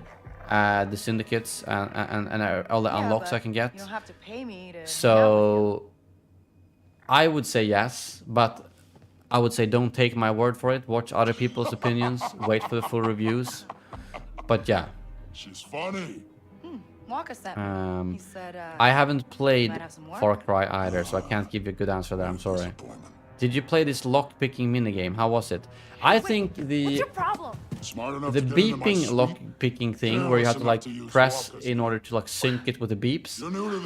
the syndicates, and all the unlocks I can get. You don't have to pay me to. So I would say yes, but I would say don't take my word for it. Watch other people's opinions. Wait for the full reviews. But yeah. She's funny. Walker sent me. He said, I haven't played might have some work. Far Cry either, so I can't give you a good answer there. I'm sorry. Did you play this lock-picking minigame? How was it? I think What's the your problem? beeping lock-picking thing, where you have to like press in order to like sync it with the beeps.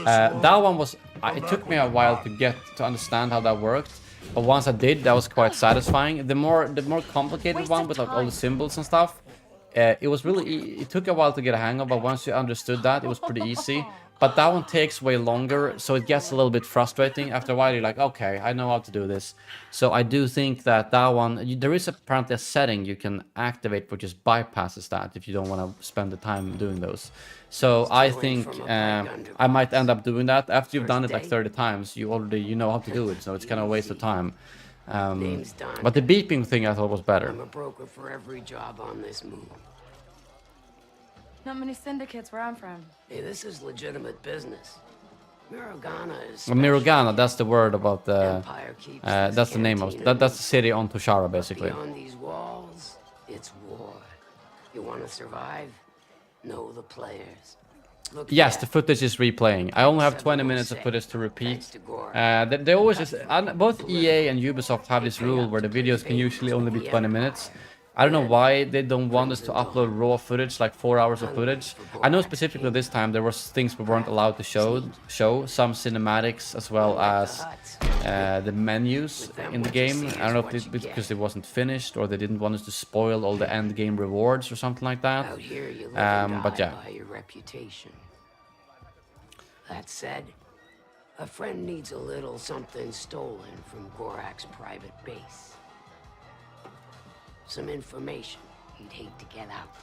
That one was. It took me a while to understand how that worked. But once I did, that was quite satisfying. The more complicated one with like all the symbols and stuff, it was really. It took a while to get a hang of, but once you understood that, it was pretty easy. But that one takes way longer, so it gets a little bit frustrating. After a while, you're like, okay, I know how to do this. So I do think that one, there is apparently a setting you can activate which just bypasses that if you don't want to spend the time doing those. So I think I might end up doing that. After you've done it like 30 times, you know how to do it, so it's kind of a waste of time. But the beeping thing I thought was better. I'm a broker for every job on this move. Not many syndicates where I'm from. Hey, this is legitimate business. Mirogana is. Well, Mirogana, that's the word about the. Empire keeps that's the name of that's the city on Toshara, basically. Beyond these walls, it's war. You want to survive? Know the players. Yes, the footage is replaying. I only have 20 minutes of footage to repeat. They always just, both EA and Ubisoft have this rule where the videos can usually only be 20 minutes. I don't know why they don't want us to upload raw footage, like 4 hours of footage. I know specifically this time there was things we weren't allowed to show some cinematics as well as the menus in the game. I don't know if it's because it wasn't finished or they didn't want us to spoil all the end game rewards or something like that. But yeah. That said, a friend needs a little something stolen from Gorak's private base. Some information he'd hate to get out.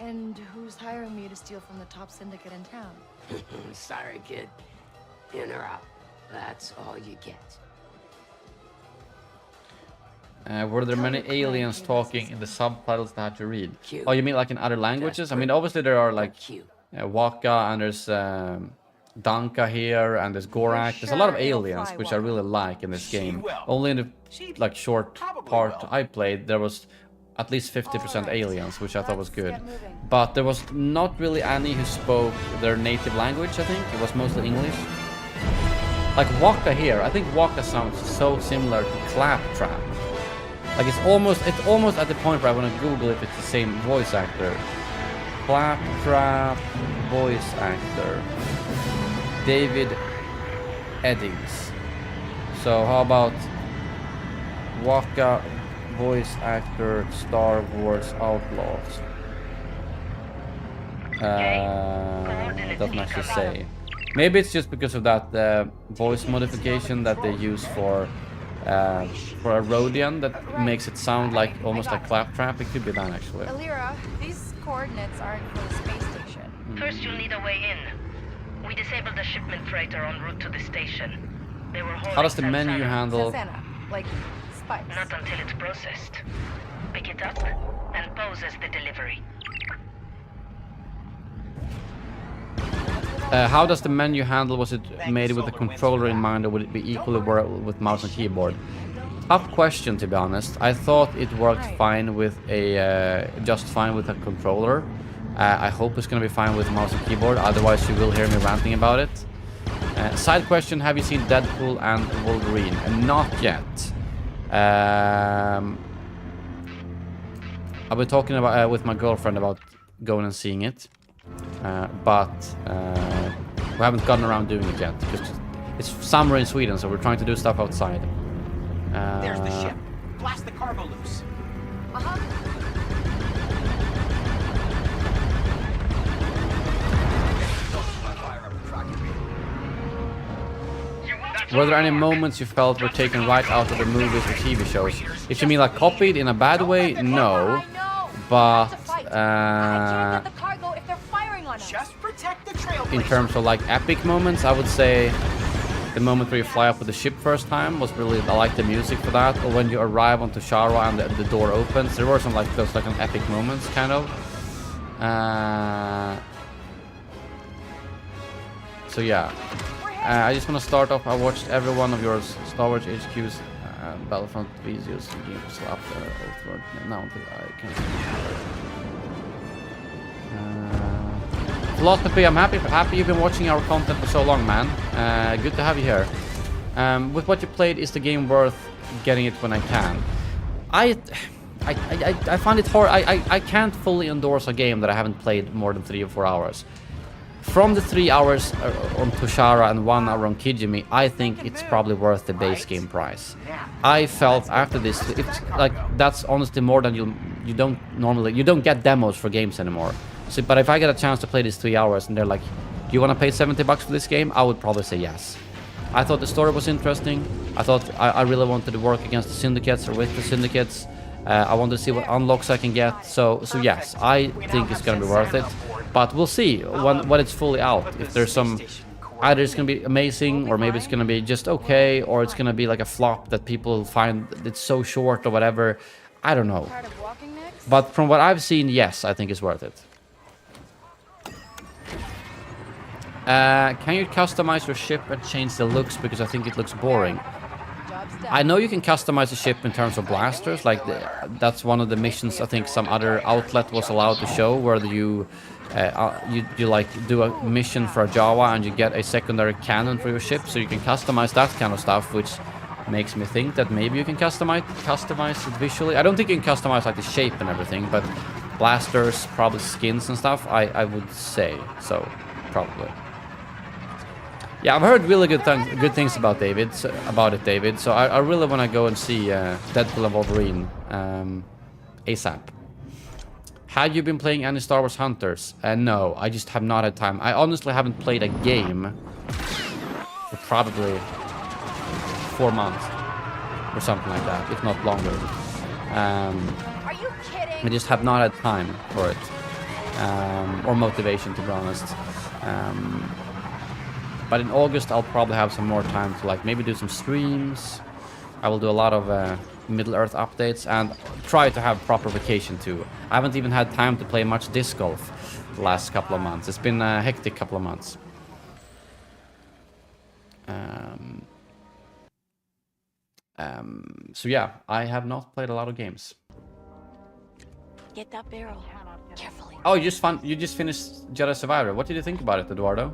And who's hiring me to steal from the top syndicate in town? Sorry, kid. In or out. That's all you get. Were there many aliens talking in the subtitles that I had to read? Oh, you mean like in other languages? I mean, obviously there are like Waka and there's Danka here and there's Gorak. There's a lot of aliens, which I really like in this game. Only in the like short part I played, there was at least 50% aliens, which I thought was good. But there was not really any who spoke their native language, I think. It was mostly English. Like Waka here, I think Waka sounds so similar to Claptrap. Like it's almost at the point where I want to Google if it's the same voice actor. Claptrap voice actor. David Eddings. So how about Waka voice actor Star Wars Outlaws? It doesn't actually say. Maybe it's just because of that voice modification that they use for a Rhodian that makes it sound like almost like Claptrap. It could be that actually. Alira, these coordinates aren't for the space station. First, you'll need a way in. We disabled the shipment freighter en route to the station. They were holding. How does the menu handle? Like spice. Not until it's processed. Pick it up and pose as the delivery. How does the menu handle? Was it made with the controller in mind, or would it be equally with mouse and keyboard? Tough question, to be honest. I thought it worked fine with just fine with a controller. I hope it's gonna be fine with mouse and keyboard. Otherwise, you will hear me ranting about it. Side question: have you seen Deadpool and Wolverine? Not yet. I've been talking about with my girlfriend about going and seeing it. But we haven't gotten around doing it yet because it's summer in Sweden, so we're trying to do stuff outside. There's the ship. Blast the cargo loose. Were there any moments you felt were taken right out of the movies or TV shows? If you mean like copied in a bad way, no. But in terms of like epic moments, I would say the moment where you fly up with the ship first time was really, I like the music for that. Or when you arrive on Tushara and the door opens, there were some like those like epic moments kind of. So yeah, I just want to start off. I watched every one of yours Star Wars HQ's Battlefront videos. Games up there. Now I can't. Philosophy, I'm happy you've been watching our content for so long, man. Good to have you here. With what you played, is the game worth getting it when I can? I find it hard. I can't fully endorse a game that I haven't played more than 3 or 4 hours. From the 3 hours on Tushara and 1 hour on Kijimi, I think it's probably worth the base game price. I felt after this, it's like that's honestly more than you don't get demos for games anymore. So, but if I get a chance to play these 3 hours and they're like, do you want to pay $70 for this game? I would probably say yes. I thought the story was interesting. I thought I really wanted to work against the syndicates or with the syndicates. I wanted to see what unlocks I can get. So yes, I think it's going to be worth it. But we'll see when it's fully out. If there's some, either it's going to be amazing, or maybe it's going to be just okay, or it's going to be like a flop that people find it's so short or whatever. I don't know. But from what I've seen, yes, I think it's worth it. Can you customize your ship and change the looks, because I think it looks boring? I know you can customize the ship in terms of blasters, like that's one of the missions I think some other outlet was allowed to show, where you like do a mission for a Jawa and you get a secondary cannon for your ship, so you can customize that kind of stuff, which makes me think that maybe you can customize it visually. I don't think you can customize like the shape and everything, but blasters, probably skins and stuff, I would say so, probably. Yeah, I've heard really good things about David. So I really want to go and see Deadpool and Wolverine ASAP. Have you been playing any Star Wars Hunters? No, I just have not had time. I honestly haven't played a game for probably 4 months or something like that, if not longer. Are you kidding? I just have not had time for it. or motivation, to be honest. But in August, I'll probably have some more time to like maybe do some streams. I will do a lot of Middle-earth updates and try to have proper vacation too. I haven't even had time to play much disc golf the last couple of months. It's been a hectic couple of months. So yeah, I have not played a lot of games. Get that barrel carefully. Oh, you just finished Jedi Survivor. What did you think about it, Eduardo?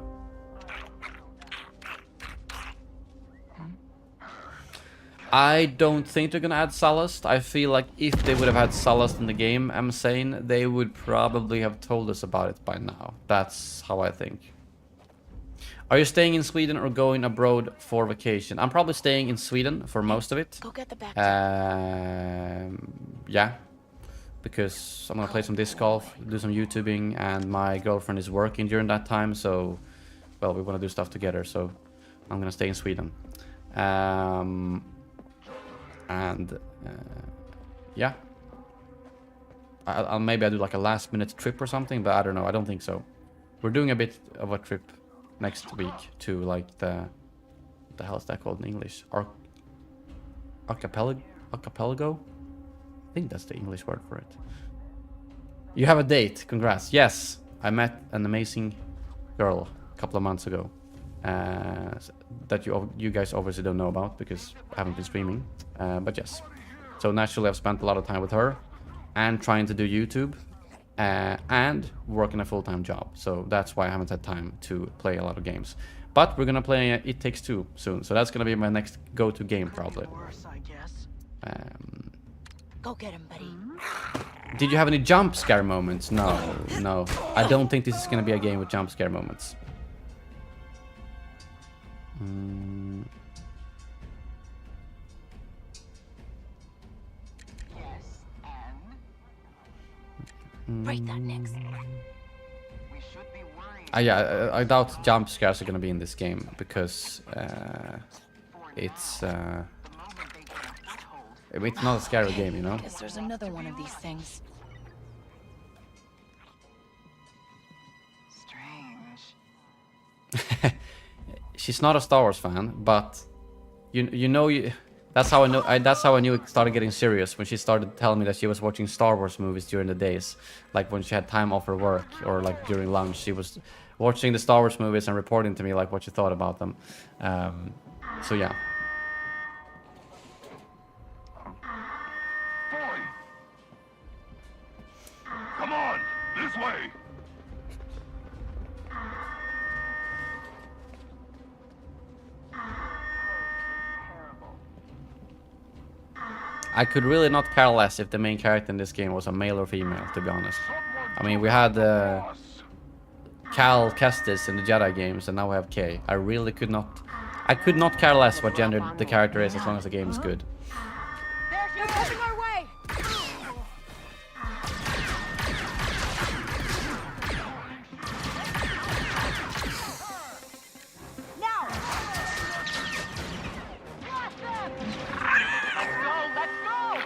I don't think they're gonna add Sullust. I feel like if they would have had Sullust in the game, I'm saying, they would probably have told us about it by now. That's how I think. Are you staying in Sweden or going abroad for vacation? I'm probably staying in Sweden for most of it. Go get the back. Yeah, because I'm gonna play some disc golf, do some YouTubing, and my girlfriend is working during that time. So, well, we want to do stuff together. So, I'm gonna stay in Sweden. Yeah, I'll maybe I do like a last-minute trip or something, but I don't know. I don't think so. We're doing a bit of a trip next week to like what the hell is that called in English? Archipelago? I think that's the English word for it. You have a date. Congrats. Yes, I met an amazing girl a couple of months ago. That you guys obviously don't know about because I haven't been streaming. But yes. So naturally I've spent a lot of time with her and trying to do YouTube and working a full-time job. So that's why I haven't had time to play a lot of games. But we're gonna play It Takes Two soon. So that's gonna be my next go-to game probably. Go get him, buddy. Did you have any jump scare moments? No. I don't think this is gonna be a game with jump scare moments. Break that next. Yeah, I doubt jump scares are gonna be in this game because it's not a scary game, you know. Guess there's another one of these things. Strange. She's not a Star Wars fan, but that's how I know. That's how I knew it started getting serious when she started telling me that she was watching Star Wars movies during the days, like when she had time off her work or like during lunch. She was watching the Star Wars movies and reporting to me like what she thought about them. So yeah. Boy! Come on, this way! I could really not care less if the main character in this game was a male or female, to be honest. I mean, we had Cal Kestis in the Jedi games, and now we have Kay. I really could not... I could not care less what gender the character is as long as the game is good. They're coming our way! Now! Let's go!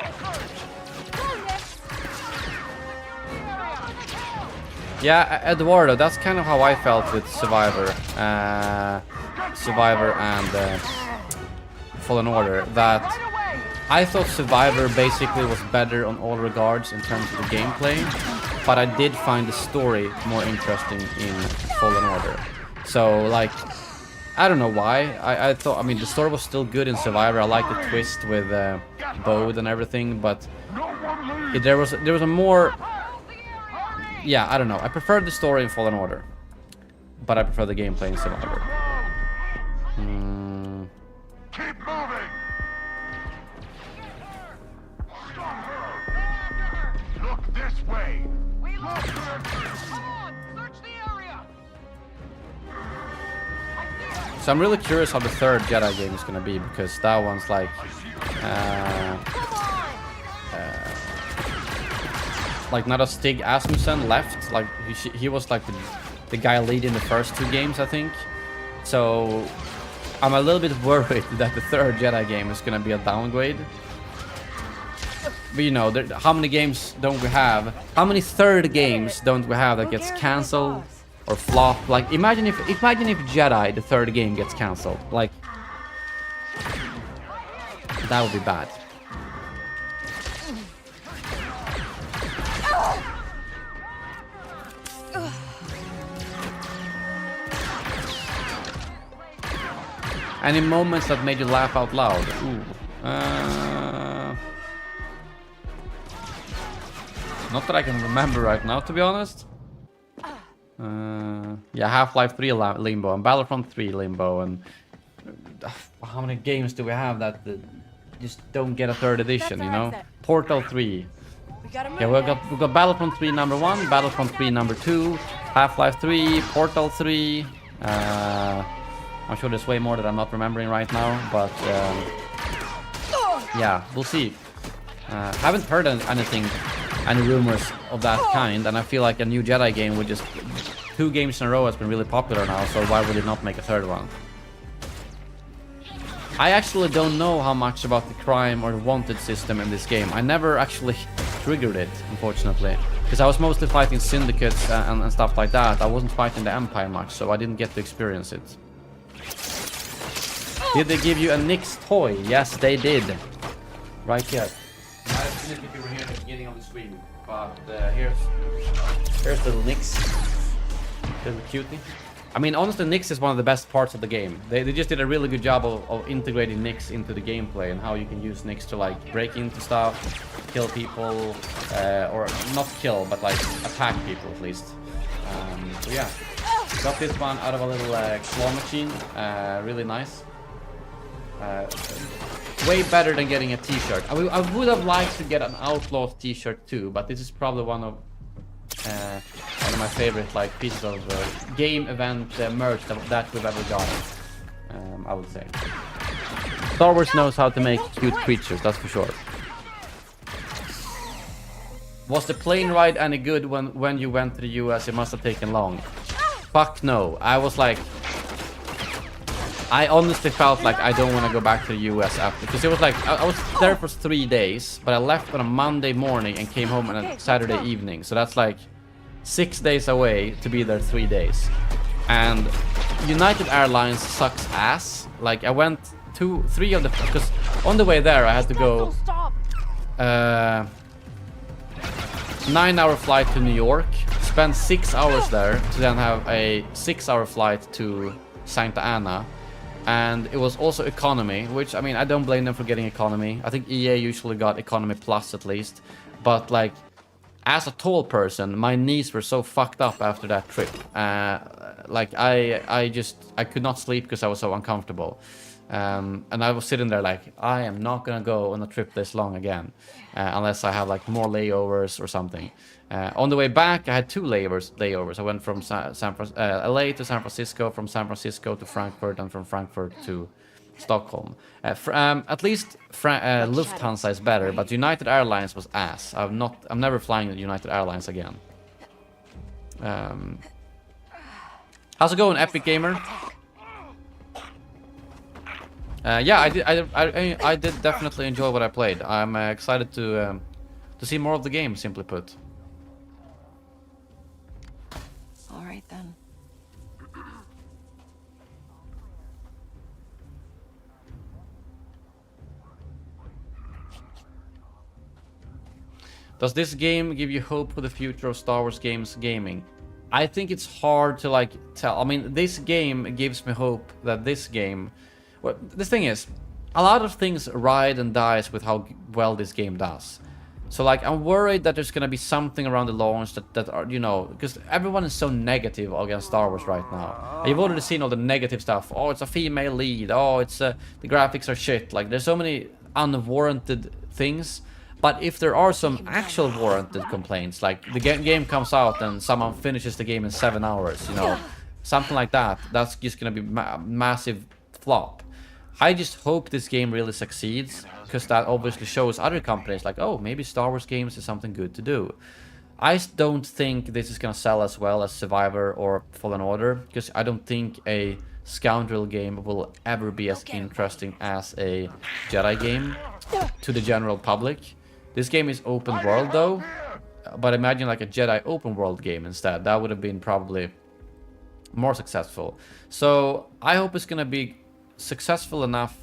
Yeah, Eduardo, that's kind of how I felt with Survivor. Survivor and Fallen Order. That I thought Survivor basically was better on all regards in terms of the gameplay, but I did find the story more interesting in Fallen Order. So, like, I don't know why. I thought, I mean, the story was still good in Survivor. I liked the twist with Bode and everything, but there was a more... Yeah, I don't know. I preferred the story in Fallen Order, but I prefer the gameplay in Survivor. Keep moving! Look this way! We lost her! Come on! Search the area! So I'm really curious how the third Jedi game is gonna be, because that one's like not a Stig Asmussen left. Like he was like the guy leading the first two games, I think. So I'm a little bit worried that the third Jedi game is gonna be a downgrade. But you know, how many games don't we have? How many third games don't we have that gets cancelled or flop? Like, imagine if Jedi, the third game, gets cancelled. Like, that would be bad. Any moments that made you laugh out loud? Ooh. Not that I can remember right now, to be honest. Yeah, Half-Life 3 Limbo and Battlefront 3 Limbo, and how many games do we have that just don't get a third edition? You know, Portal 3. Yeah, we got Battlefront 3 number 1, Battlefront 3 number 2, Half-Life 3, Portal 3. I'm sure there's way more that I'm not remembering right now, but yeah, we'll see. Haven't heard anything, any rumors of that kind, and I feel like a new Jedi game would just... 2 games in a row has been really popular now, so why would it not make a third one? I actually don't know how much about the crime or the wanted system in this game. I never actually triggered it, unfortunately, because I was mostly fighting syndicates and stuff like that. I wasn't fighting the Empire much, so I didn't get to experience it. Did they give you a Nyx toy? Yes, they did. Right here. I didn't think you were here at the beginning of the stream, but here's little Nyx. Little cutie. I mean, honestly, Nyx is one of the best parts of the game. They just did a really good job of integrating Nyx into the gameplay and how you can use Nyx to like break into stuff, kill people, or not kill, but like attack people at least. So yeah, got this one out of a little claw machine. Really nice. Way better than getting a t-shirt. I would have liked to get an Outlaws t-shirt too, but this is probably one of my favorite like pieces of game event merch that we've ever gotten. I would say. Star Wars knows how to make cute creatures, that's for sure. Was the plane ride any good when you went to the US? It must have taken long. Fuck no. I was like... I honestly felt like I don't want to go back to the US after, because it was like I was there for 3 days, but I left on a Monday morning and came home on a Saturday evening. So that's like 6 days away to be there 3 days. And United Airlines sucks ass. Like I went 3 of the, because on the way there I had to go 9-hour flight to New York, spend 6 hours there to then have a 6-hour flight to Santa Ana. And it was also economy, which, I mean, I don't blame them for getting economy. I think EA usually got economy plus at least. But, like, as a tall person, my knees were so fucked up after that trip. Like, I could not sleep because I was so uncomfortable. And I was sitting there like, I am not gonna go on a trip this long again. Unless I have, like, more layovers or something. On the way back, I had 2 layovers. I went from LA to San Francisco, from San Francisco to Frankfurt, and from Frankfurt to Stockholm. At least Lufthansa is better, but United Airlines was ass. I'm never flying with United Airlines again. How's it going, Epic Gamer? Yeah, I did definitely enjoy what I played. I'm excited to see more of the game, simply put. All right then. Does this game give you hope for the future of Star Wars games gaming? I think it's hard to like tell. I mean, this game gives me hope that this game... Well, the thing is, a lot of things ride and dies with how well this game does. So like, I'm worried that there's gonna be something around the launch that are, you know, because everyone is so negative against Star Wars right now. You've already seen all the negative stuff. Oh, it's a female lead. Oh, it's the graphics are shit. Like, there's so many unwarranted things. But if there are some actual warranted complaints, like the game comes out and someone finishes the game in 7 hours, you know, something like that, that's just gonna be massive flop. I just hope this game really succeeds, because that obviously shows other companies like, oh, maybe Star Wars games is something good to do. I don't think this is gonna sell as well as Survivor or Fallen Order, because I don't think a Scoundrel game will ever be as interesting as a Jedi game to the general public. This game is open world though, but imagine like a Jedi open world game instead. That would have been probably more successful. So I hope it's gonna be successful enough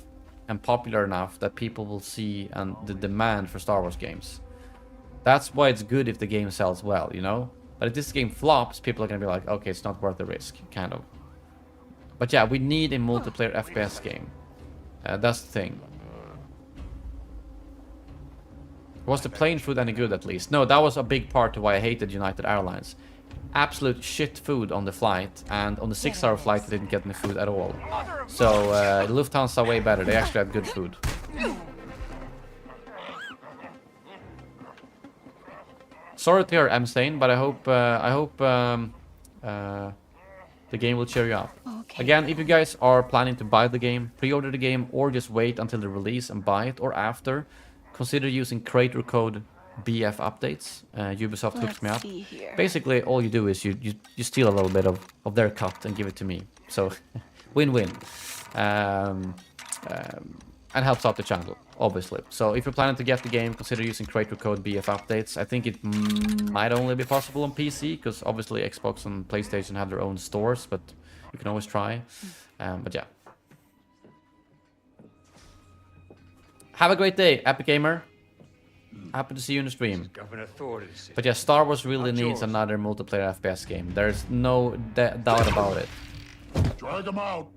and popular enough that people will see and the demand for Star Wars games. That's why it's good if the game sells well, you know? But if this game flops, people are gonna be like, okay, it's not worth the risk, kind of. But yeah, we need a multiplayer FPS game. That's the thing. Was the plane food any good at least? No, that was a big part of why I hated United Airlines. Absolute shit food on the flight, and on the 6-hour flight I didn't get any food at all. So Lufthansa way better, they actually had good food. Sorry to hear, I'm sane, but I hope the game will cheer you up. Okay. Again, if you guys are planning to buy the game, pre-order the game, or just wait until the release and buy it, or after, consider using creator code BF updates. Ubisoft hooks me up. Basically, all you do is you steal a little bit of their cut and give it to me. So, win-win. And helps out the channel, obviously. So if you're planning to get the game, consider using creator code BF updates. I think it might only be possible on PC, because obviously Xbox and PlayStation have their own stores, but you can always try. But yeah. Have a great day, Epic Gamer. Happy to see you in the stream. But yeah, Star Wars really needs another multiplayer FPS game. There's no doubt about it. Drag him out.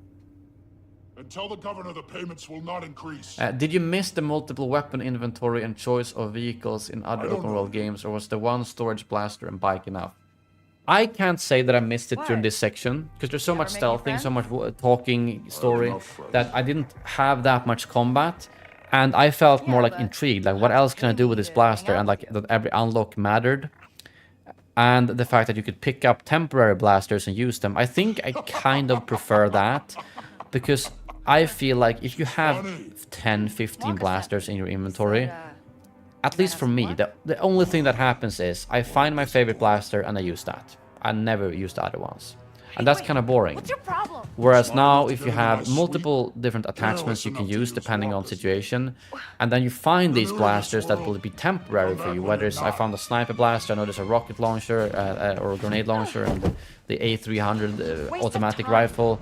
And tell the governor the payments will not increase. Did you miss the multiple weapon inventory and choice of vehicles in other open world games, or was the one storage blaster and bike enough? I can't say that I missed it during this section, because there's so much stealthing, so much talking story, that I didn't have that much combat. And I felt more like intrigued, like what else can I do with this blaster, and like that every unlock mattered. And the fact that you could pick up temporary blasters and use them. I think I kind of prefer that, because I feel like if you have 10, 15 blasters in your inventory, at least for me, the only thing that happens is I find my favorite blaster and I use that. I never use the other ones. And that's kind of boring. Whereas now, if you have multiple different attachments you can use depending on situation, and then you find these blasters that will be temporary for you, whether it's I found a sniper blaster, I know there's a rocket launcher or a grenade launcher, and the A300 automatic rifle.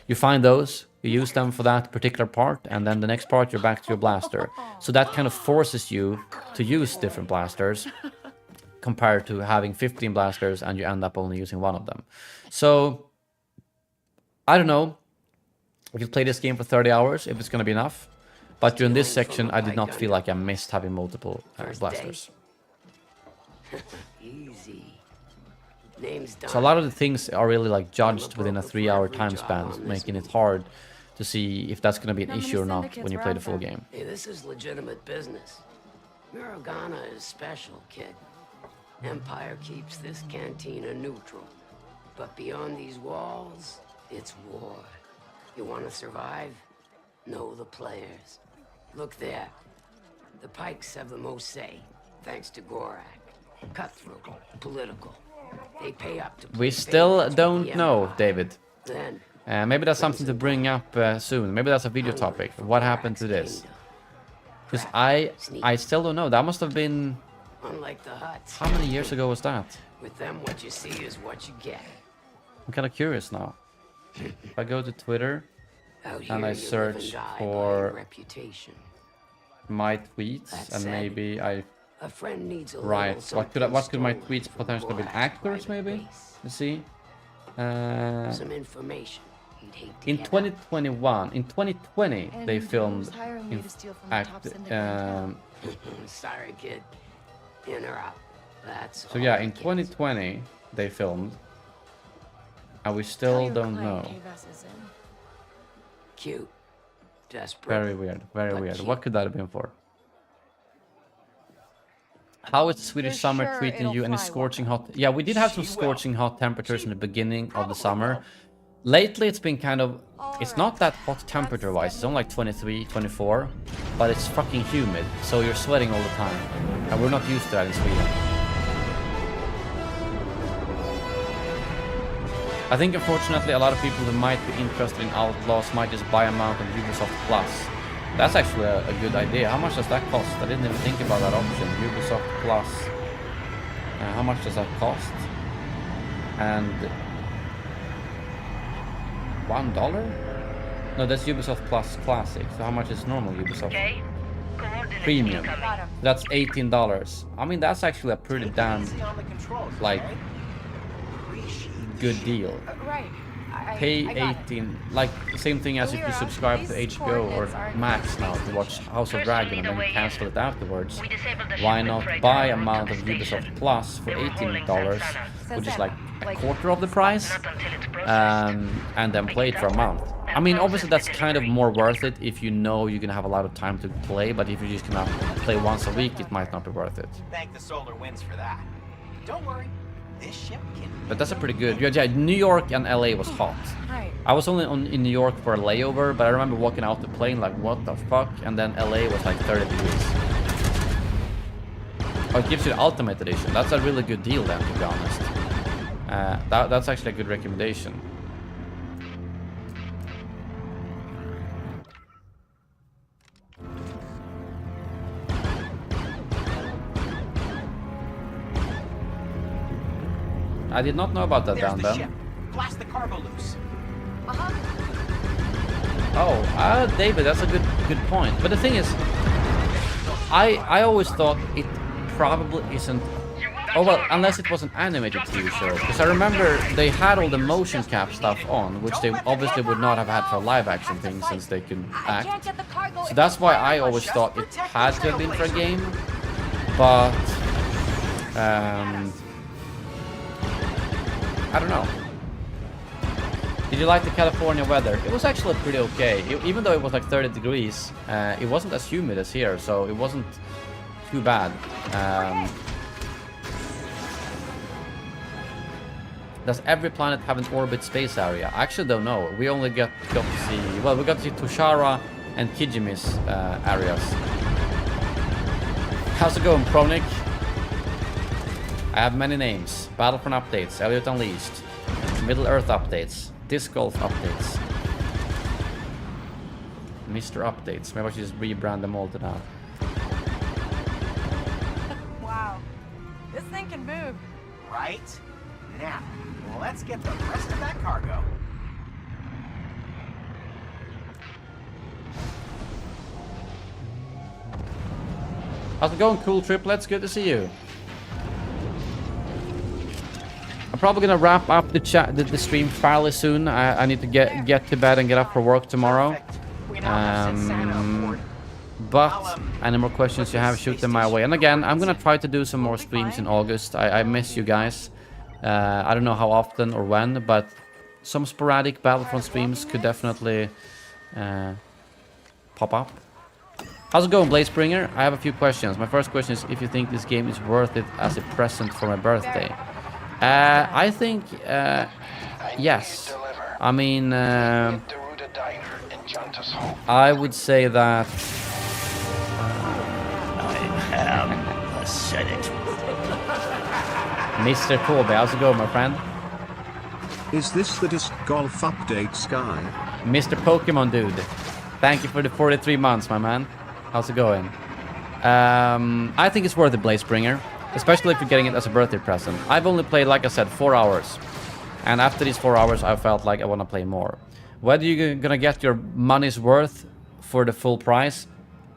You find those, you use them for that particular part, and then the next part you're back to your blaster. So that kind of forces you to use different blasters compared to having 15 blasters and you end up only using one of them. So I don't know if you play this game for 30 hours if it's going to be enough, but during this section I did not feel like I missed having multiple blasters. So a lot of the things are really like judged within a 3-hour time span, making it hard to see if that's going to be an issue or not when you play the full game. Hey, this is legitimate business. Mirogana is special, kid. Empire keeps this cantina neutral. But beyond these walls, it's war. You want to survive? Know the players. Look there. The Pikes have the most say, thanks to Gorak. Cutthroat, political. They pay up to we still don't know, David. Maybe that's something to bring up soon. Maybe that's a video topic. What happened to this? Because I still don't know. That must have been... Unlike the Hutts. How many years ago was that? With them, what you see is what you get. I'm kind of curious now. If I go to Twitter and I search for my tweets, and maybe I write what could my tweets potentially be? Actors, maybe? You see? Some information. In 2021, in 2020, they filmed. Sorry, kid. In or out. That's so yeah, in 2020 they filmed, and we still don't know. Cute. Desperate. Very weird. Very weird. Cute. What could that have been for? How is the Swedish summer treating you? Any scorching hot? Yeah, we did have some scorching hot temperatures in the beginning of the summer. Lately, it's been kind of... It's not that hot temperature-wise. It's only like 23, 24. But it's fucking humid, so you're sweating all the time. And we're not used to that in Sweden. I think, unfortunately, a lot of people who might be interested in Outlaws might just buy a mount on Ubisoft Plus. That's actually a good idea. How much does that cost? I didn't even think about that option. Ubisoft Plus. How much does that cost? And $1? No, that's Ubisoft Plus Classic. So how much is normal Ubisoft? Okay. Premium. That's $18. I mean, that's actually a pretty damn like good deal. Right. Pay I got 18, like same thing as if you subscribe to HBO or Max now to watch House of Dragon and then you cancel it afterwards. Why not buy a month of Ubisoft Plus for $18, which is like a quarter of the price, and then play it for a month. I mean, obviously that's kind of more worth it if you know you're gonna have a lot of time to play, but if you're just gonna play once a week, it might not be worth it. Thank the solar winds for that. Don't worry, this ship can... But that's a pretty good... Yeah, New York and LA was hot. Right. I was only in New York for a layover, but I remember walking out the plane like, what the fuck? And then LA was like 30 degrees. Oh, it gives you the Ultimate Edition. That's a really good deal then, to be honest. That's actually a good recommendation. I did not know about that, Dan. Blast the cargo loose. Oh, David, that's a good point. But the thing is, I always thought it probably isn't. Oh well, unless it was an animated TV show, because I remember they had all the motion cap stuff on, which they obviously would not have had for a live action thing since they could act. So that's why I always thought it had to have been for a game. But I don't know. Did you like the California weather? It was actually pretty okay. Even though it was like 30 degrees, it wasn't as humid as here, so it wasn't too bad. Does every planet have an orbit space area? I actually don't know. We only got to see... Well, we got to see Toshara and Kijimi's areas. How's it going, Pronik? I have many names. Battlefront updates, Elliot Unleashed, Middle Earth updates, Disc Golf updates, Mr. Updates. Maybe I should just rebrand them all to that. Wow. This thing can move. Right? Now, let's get the rest of that cargo. How's it going, cool triplets? Good to see you. I'm probably gonna wrap up the stream fairly soon. I need to get to bed and get up for work tomorrow. But any more questions you have, shoot them my way. And again, I'm gonna try to do some more streams in August. I miss you guys. I don't know how often or when, but some sporadic Battlefront streams could definitely pop up. How's it going, Blazebringer? I have a few questions. My first question is if you think this game is worth it as a present for my birthday. I think yes. I mean, I would say that I am a Senate. Mr. Kobe, how's it going, my friend? Is this the disc golf update, Sky? Mr. Pokemon dude, thank you for the 43 months, my man. How's it going? I think it's worth it, Blazebringer, especially if you're getting it as a birthday present. I've only played, like I said, 4 hours, and after these 4 hours, I felt like I want to play more. Whether you're gonna get your money's worth for the full price,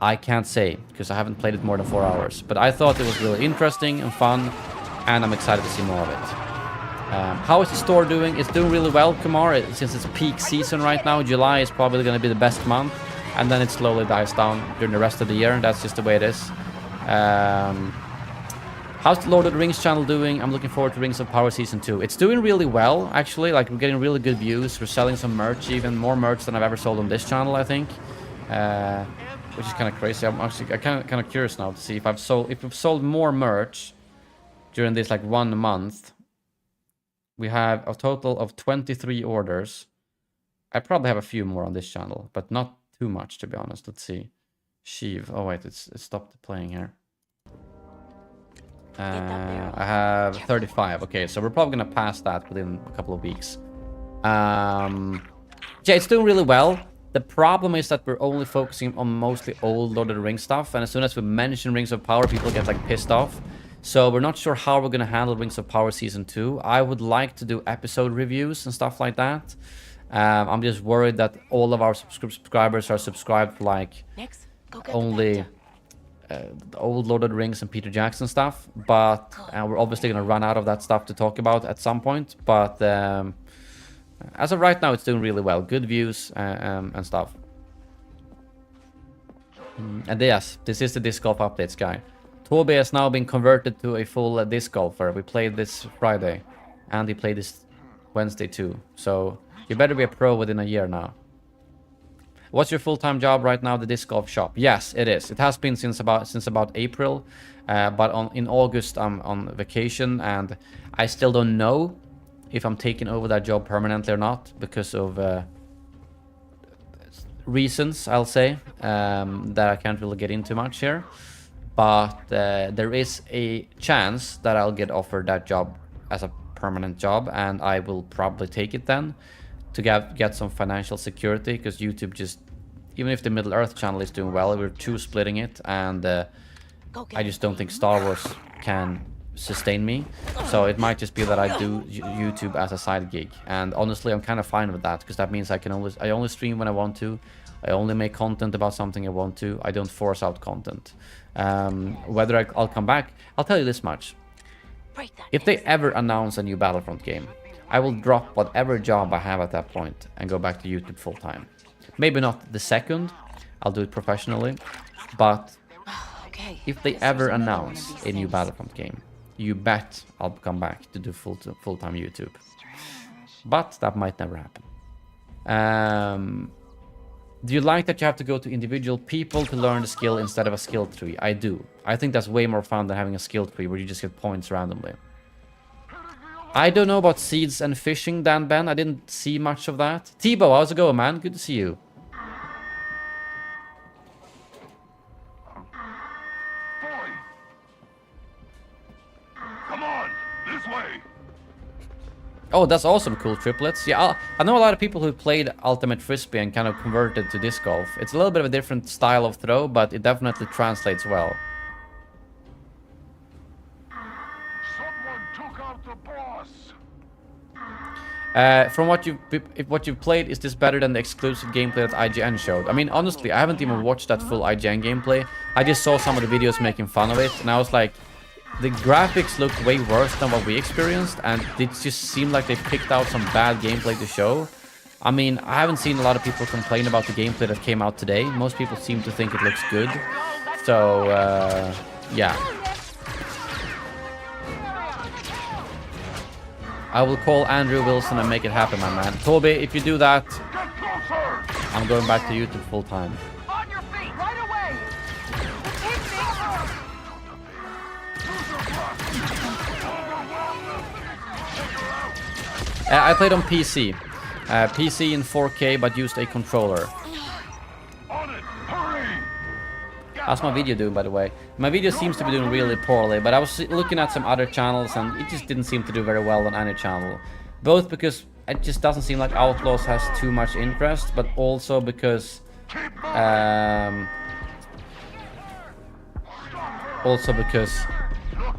I can't say, because I haven't played it more than 4 hours. But I thought it was really interesting and fun, and I'm excited to see more of it. How is the store doing? It's doing really well, Kumar, since it's peak season right now. July is probably going to be the best month, and then it slowly dies down during the rest of the year. That's just the way it is. How's the Lord of the Rings channel doing? I'm looking forward to Rings of Power Season 2. It's doing really well, actually. Like, we're getting really good views. We're selling some merch, even more merch than I've ever sold on this channel, I think. Which is kind of crazy. I'm kind of curious now to see if we've sold more merch during this like 1 month. We have a total of 23 orders. I probably have a few more on this channel, but not too much, to be honest. Let's see. Sheev. Oh wait, it stopped playing here. I have 35. Okay, so we're probably gonna pass that within a couple of weeks. Yeah, it's doing really well. The problem is that we're only focusing on mostly old Lord of the Rings stuff, and as soon as we mention Rings of Power, people get like pissed off. So we're not sure how we're gonna handle Rings of Power Season 2. I would like to do episode reviews and stuff like that. I'm just worried that all of our subscribers are subscribed for like only the old Lord of the Rings and Peter Jackson stuff. But we're obviously gonna run out of that stuff to talk about at some point. But as of right now, it's doing really well. Good views and stuff. And yes, this is the disc golf updates, guy. Toby has now been converted to a full disc golfer. We played this Friday, and he played this Wednesday too. So you better be a pro within a year now. What's your full-time job right now? The disc golf shop. Yes, it is. It has been since about April, but in August I'm on vacation, and I still don't know if I'm taking over that job permanently or not because of reasons, I'll say, that I can't really get into much here. But there is a chance that I'll get offered that job as a permanent job, and I will probably take it then to get some financial security, because YouTube just, even if the Middle Earth channel is doing well, we're splitting it, and I just don't think Star Wars can sustain me. So it might just be that I do YouTube as a side gig, and honestly I'm kind of fine with that, because that means I only stream when I want to. I only make content about something I want to. I don't force out content. Whether I'll come back, I'll tell you this much: if they ever announce a new Battlefront game, I will drop whatever job I have at that point and go back to YouTube full time. Maybe not the second, I'll do it professionally, but if they ever announce a new Battlefront game, you bet I'll come back to do full-time YouTube. But that might never happen. Do you like that you have to go to individual people to learn the skill instead of a skill tree? I do. I think that's way more fun than having a skill tree where you just get points randomly. I don't know about seeds and fishing, Dan Ben. I didn't see much of that. T-Bow, how's it going, man? Good to see you. Come on, this way. Oh, that's awesome, cool triplets. Yeah, I know a lot of people who played Ultimate Frisbee and kind of converted to disc golf. It's a little bit of a different style of throw, but it definitely translates well. Someone took out the boss. From what you've played, is this better than the exclusive gameplay that IGN showed? I mean, honestly, I haven't even watched that full IGN gameplay. I just saw some of the videos making fun of it, and I was like, the graphics looked way worse than what we experienced, and it just seemed like they picked out some bad gameplay to show. I mean, I haven't seen a lot of people complain about the gameplay that came out today. Most people seem to think it looks good. So, yeah. I will call Andrew Wilson and make it happen, my man. Toby, if you do that, I'm going back to YouTube full time. On your feet, right away! I played on PC. PC in 4K, but used a controller. How's my video doing, by the way? My video seems to be doing really poorly, but I was looking at some other channels and it just didn't seem to do very well on any channel. Both because it just doesn't seem like Outlaws has too much interest, but also because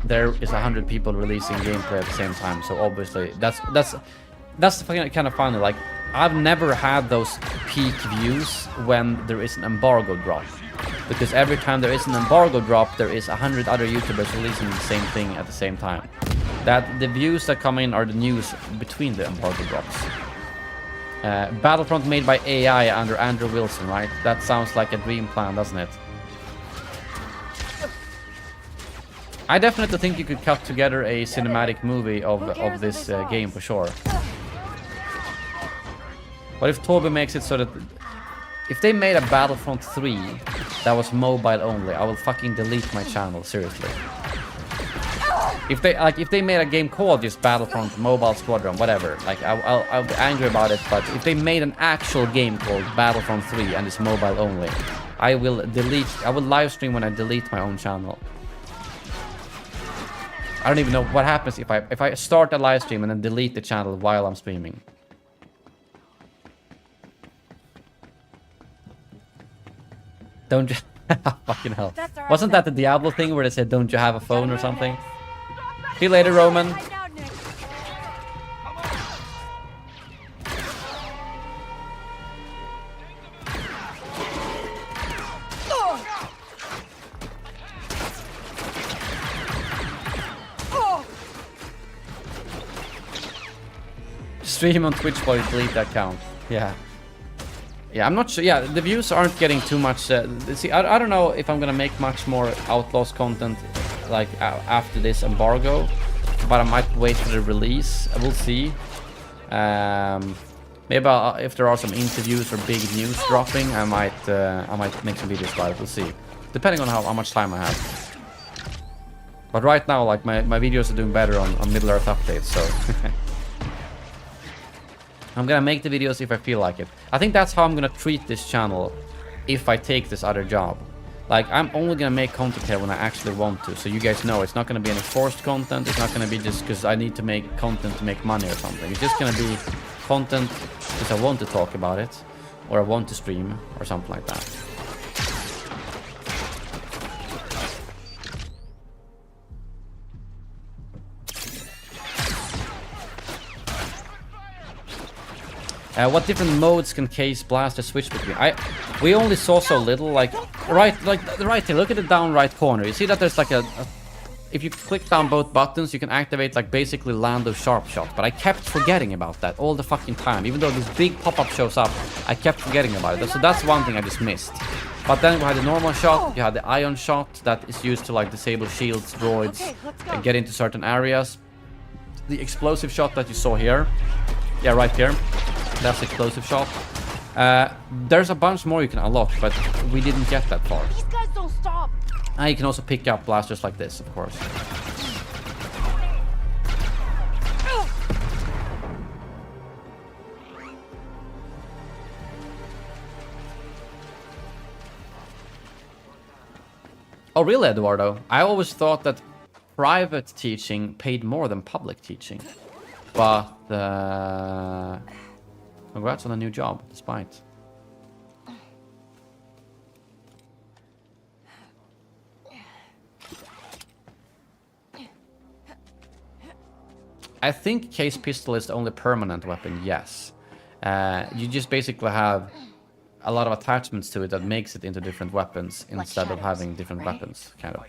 there is 100 people releasing gameplay at the same time. So obviously that's kind of funny. Like, I've never had those peak views when there is an embargo drop, because every time there is an embargo drop, there is 100 other YouTubers releasing the same thing at the same time. That the views that come in are the news between the embargo drops. Battlefront made by AI under Andrew Wilson, right? That sounds like a dream plan, doesn't it? I definitely think you could cut together a cinematic movie of this game for sure. What if Toby makes it so that if they made a Battlefront 3 that was mobile only, I will fucking delete my channel, seriously. If they made a game called just Battlefront Mobile Squadron, whatever, like I'll be angry about it, but if they made an actual game called Battlefront 3 and it's mobile only, I will live stream when I delete my own channel. I don't even know what happens if I start a live stream and then delete the channel while I'm streaming. Don't you... Fucking hell. That's all right, Wasn't that the Diablo thing where they said, don't you have a phone or something? See you later, Roman. Right now, Nick. Stream on Twitch while you delete that account. Yeah. Yeah, I'm not sure. Yeah, the views aren't getting too much. See, I don't know if I'm gonna make much more Outlaws content like after this embargo, but I might wait for the release. I will see. Maybe if there are some interviews or big news dropping, I might make some videos about it. We'll see, depending on how much time I have. But right now, like my videos are doing better on Middle Earth updates, so. I'm gonna make the videos if I feel like it. I think that's how I'm gonna treat this channel if I take this other job. Like, I'm only gonna make content here when I actually want to. So you guys know it's not gonna be any forced content. It's not gonna be just because I need to make content to make money or something. It's just gonna be content because I want to talk about it, or I want to stream, or something like that. What different modes can Case Blaster switch between? We only saw so little. Like right here. Look at the down right corner. You see that there's like if you click down both buttons, you can activate like basically Lando Sharp Shot. But I kept forgetting about that all the fucking time. Even though this big pop-up shows up, I kept forgetting about it. So that's one thing I just missed. But then we had the normal shot. You had the ion shot that is used to like disable shields, droids, and get into certain areas. The explosive shot that you saw here. Yeah, right here. That's the explosive shot. There's a bunch more you can unlock, but we didn't get that far. These guys don't stop. And you can also pick up blasters like this, of course. Oh, really, Eduardo? I always thought that private teaching paid more than public teaching. But, congrats on a new job, despite. I think Case Pistol is the only permanent weapon, yes. You just basically have a lot of attachments to it that makes it into different weapons instead of having different weapons, kind of.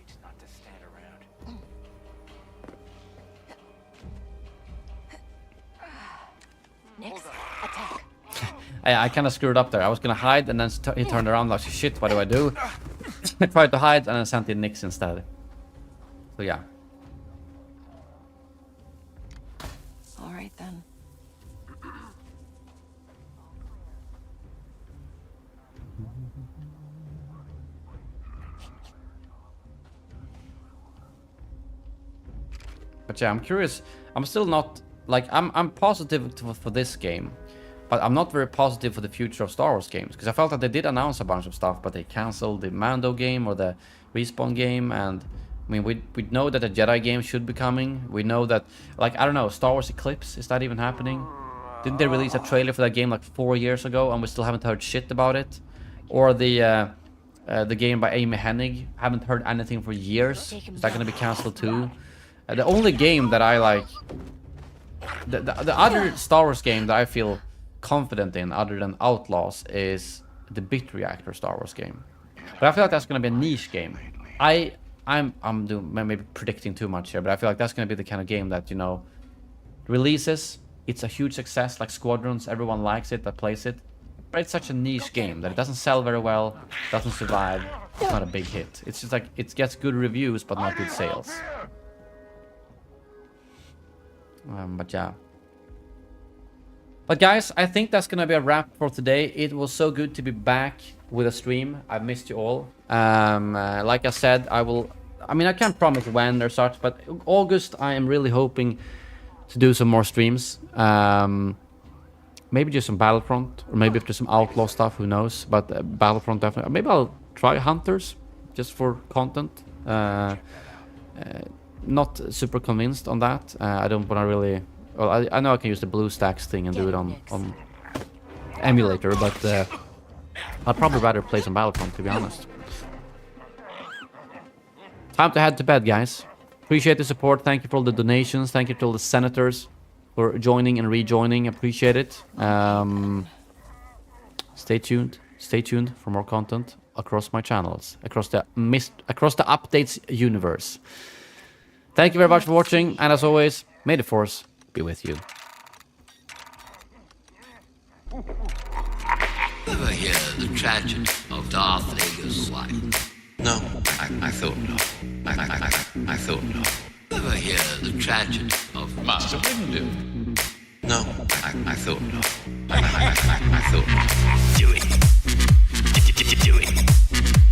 Next, attack. I kind of screwed up there. I was gonna hide, and then he turned around like, shit, what do I do? I tried to hide, and I sent in Nix instead. So yeah. Alright then. But yeah, I'm curious. I'm still not like I'm positive for this game, but I'm not very positive for the future of Star Wars games, because I felt that they did announce a bunch of stuff, but they canceled the Mando game or the Respawn game, and I mean we know that a Jedi game should be coming. We know that, like, I don't know, Star Wars Eclipse, is that even happening? Didn't they release a trailer for that game like 4 years ago, and we still haven't heard shit about it? Or the game by Amy Hennig, haven't heard anything for years. Is that going to be cancelled too? The only game that I like, the other Star Wars game that I feel confident in, other than Outlaws, is the Bit Reactor Star Wars game. But I feel like that's going to be a niche game. I'm doing, maybe predicting too much here, but I feel like that's going to be the kind of game that, you know, releases, it's a huge success, like Squadrons, everyone likes it, that plays it. But it's such a niche game that it doesn't sell very well, doesn't survive, it's not a big hit. It's just like, it gets good reviews, but not good sales. But yeah. But guys, I think that's gonna be a wrap for today. It was so good to be back with a stream. I've missed you all. Like I said, I can't promise when or such, but August I am really hoping to do some more streams. Maybe just some Battlefront, or maybe if there's some Outlaw stuff, who knows. But Battlefront definitely. Maybe I'll try Hunters just for content. Not super convinced on that. I don't want to really. Well, I know I can use the BlueStacks thing and do it on emulator, but I'd probably rather play some Battlefront, to be honest. time to head to bed, guys. Appreciate the support. Thank you for all the donations. Thank you to all the senators for joining and rejoining. Appreciate it. Stay tuned. Stay tuned for more content across my channels, across the updates universe. Thank you very much for watching, and as always, may the force be with you. Ever hear the tragedy of Darth Vader's wife? No, I thought not. I thought not. Ever hear the tragedy of Master Windu? No, I thought not. I thought not. Do it. Do it.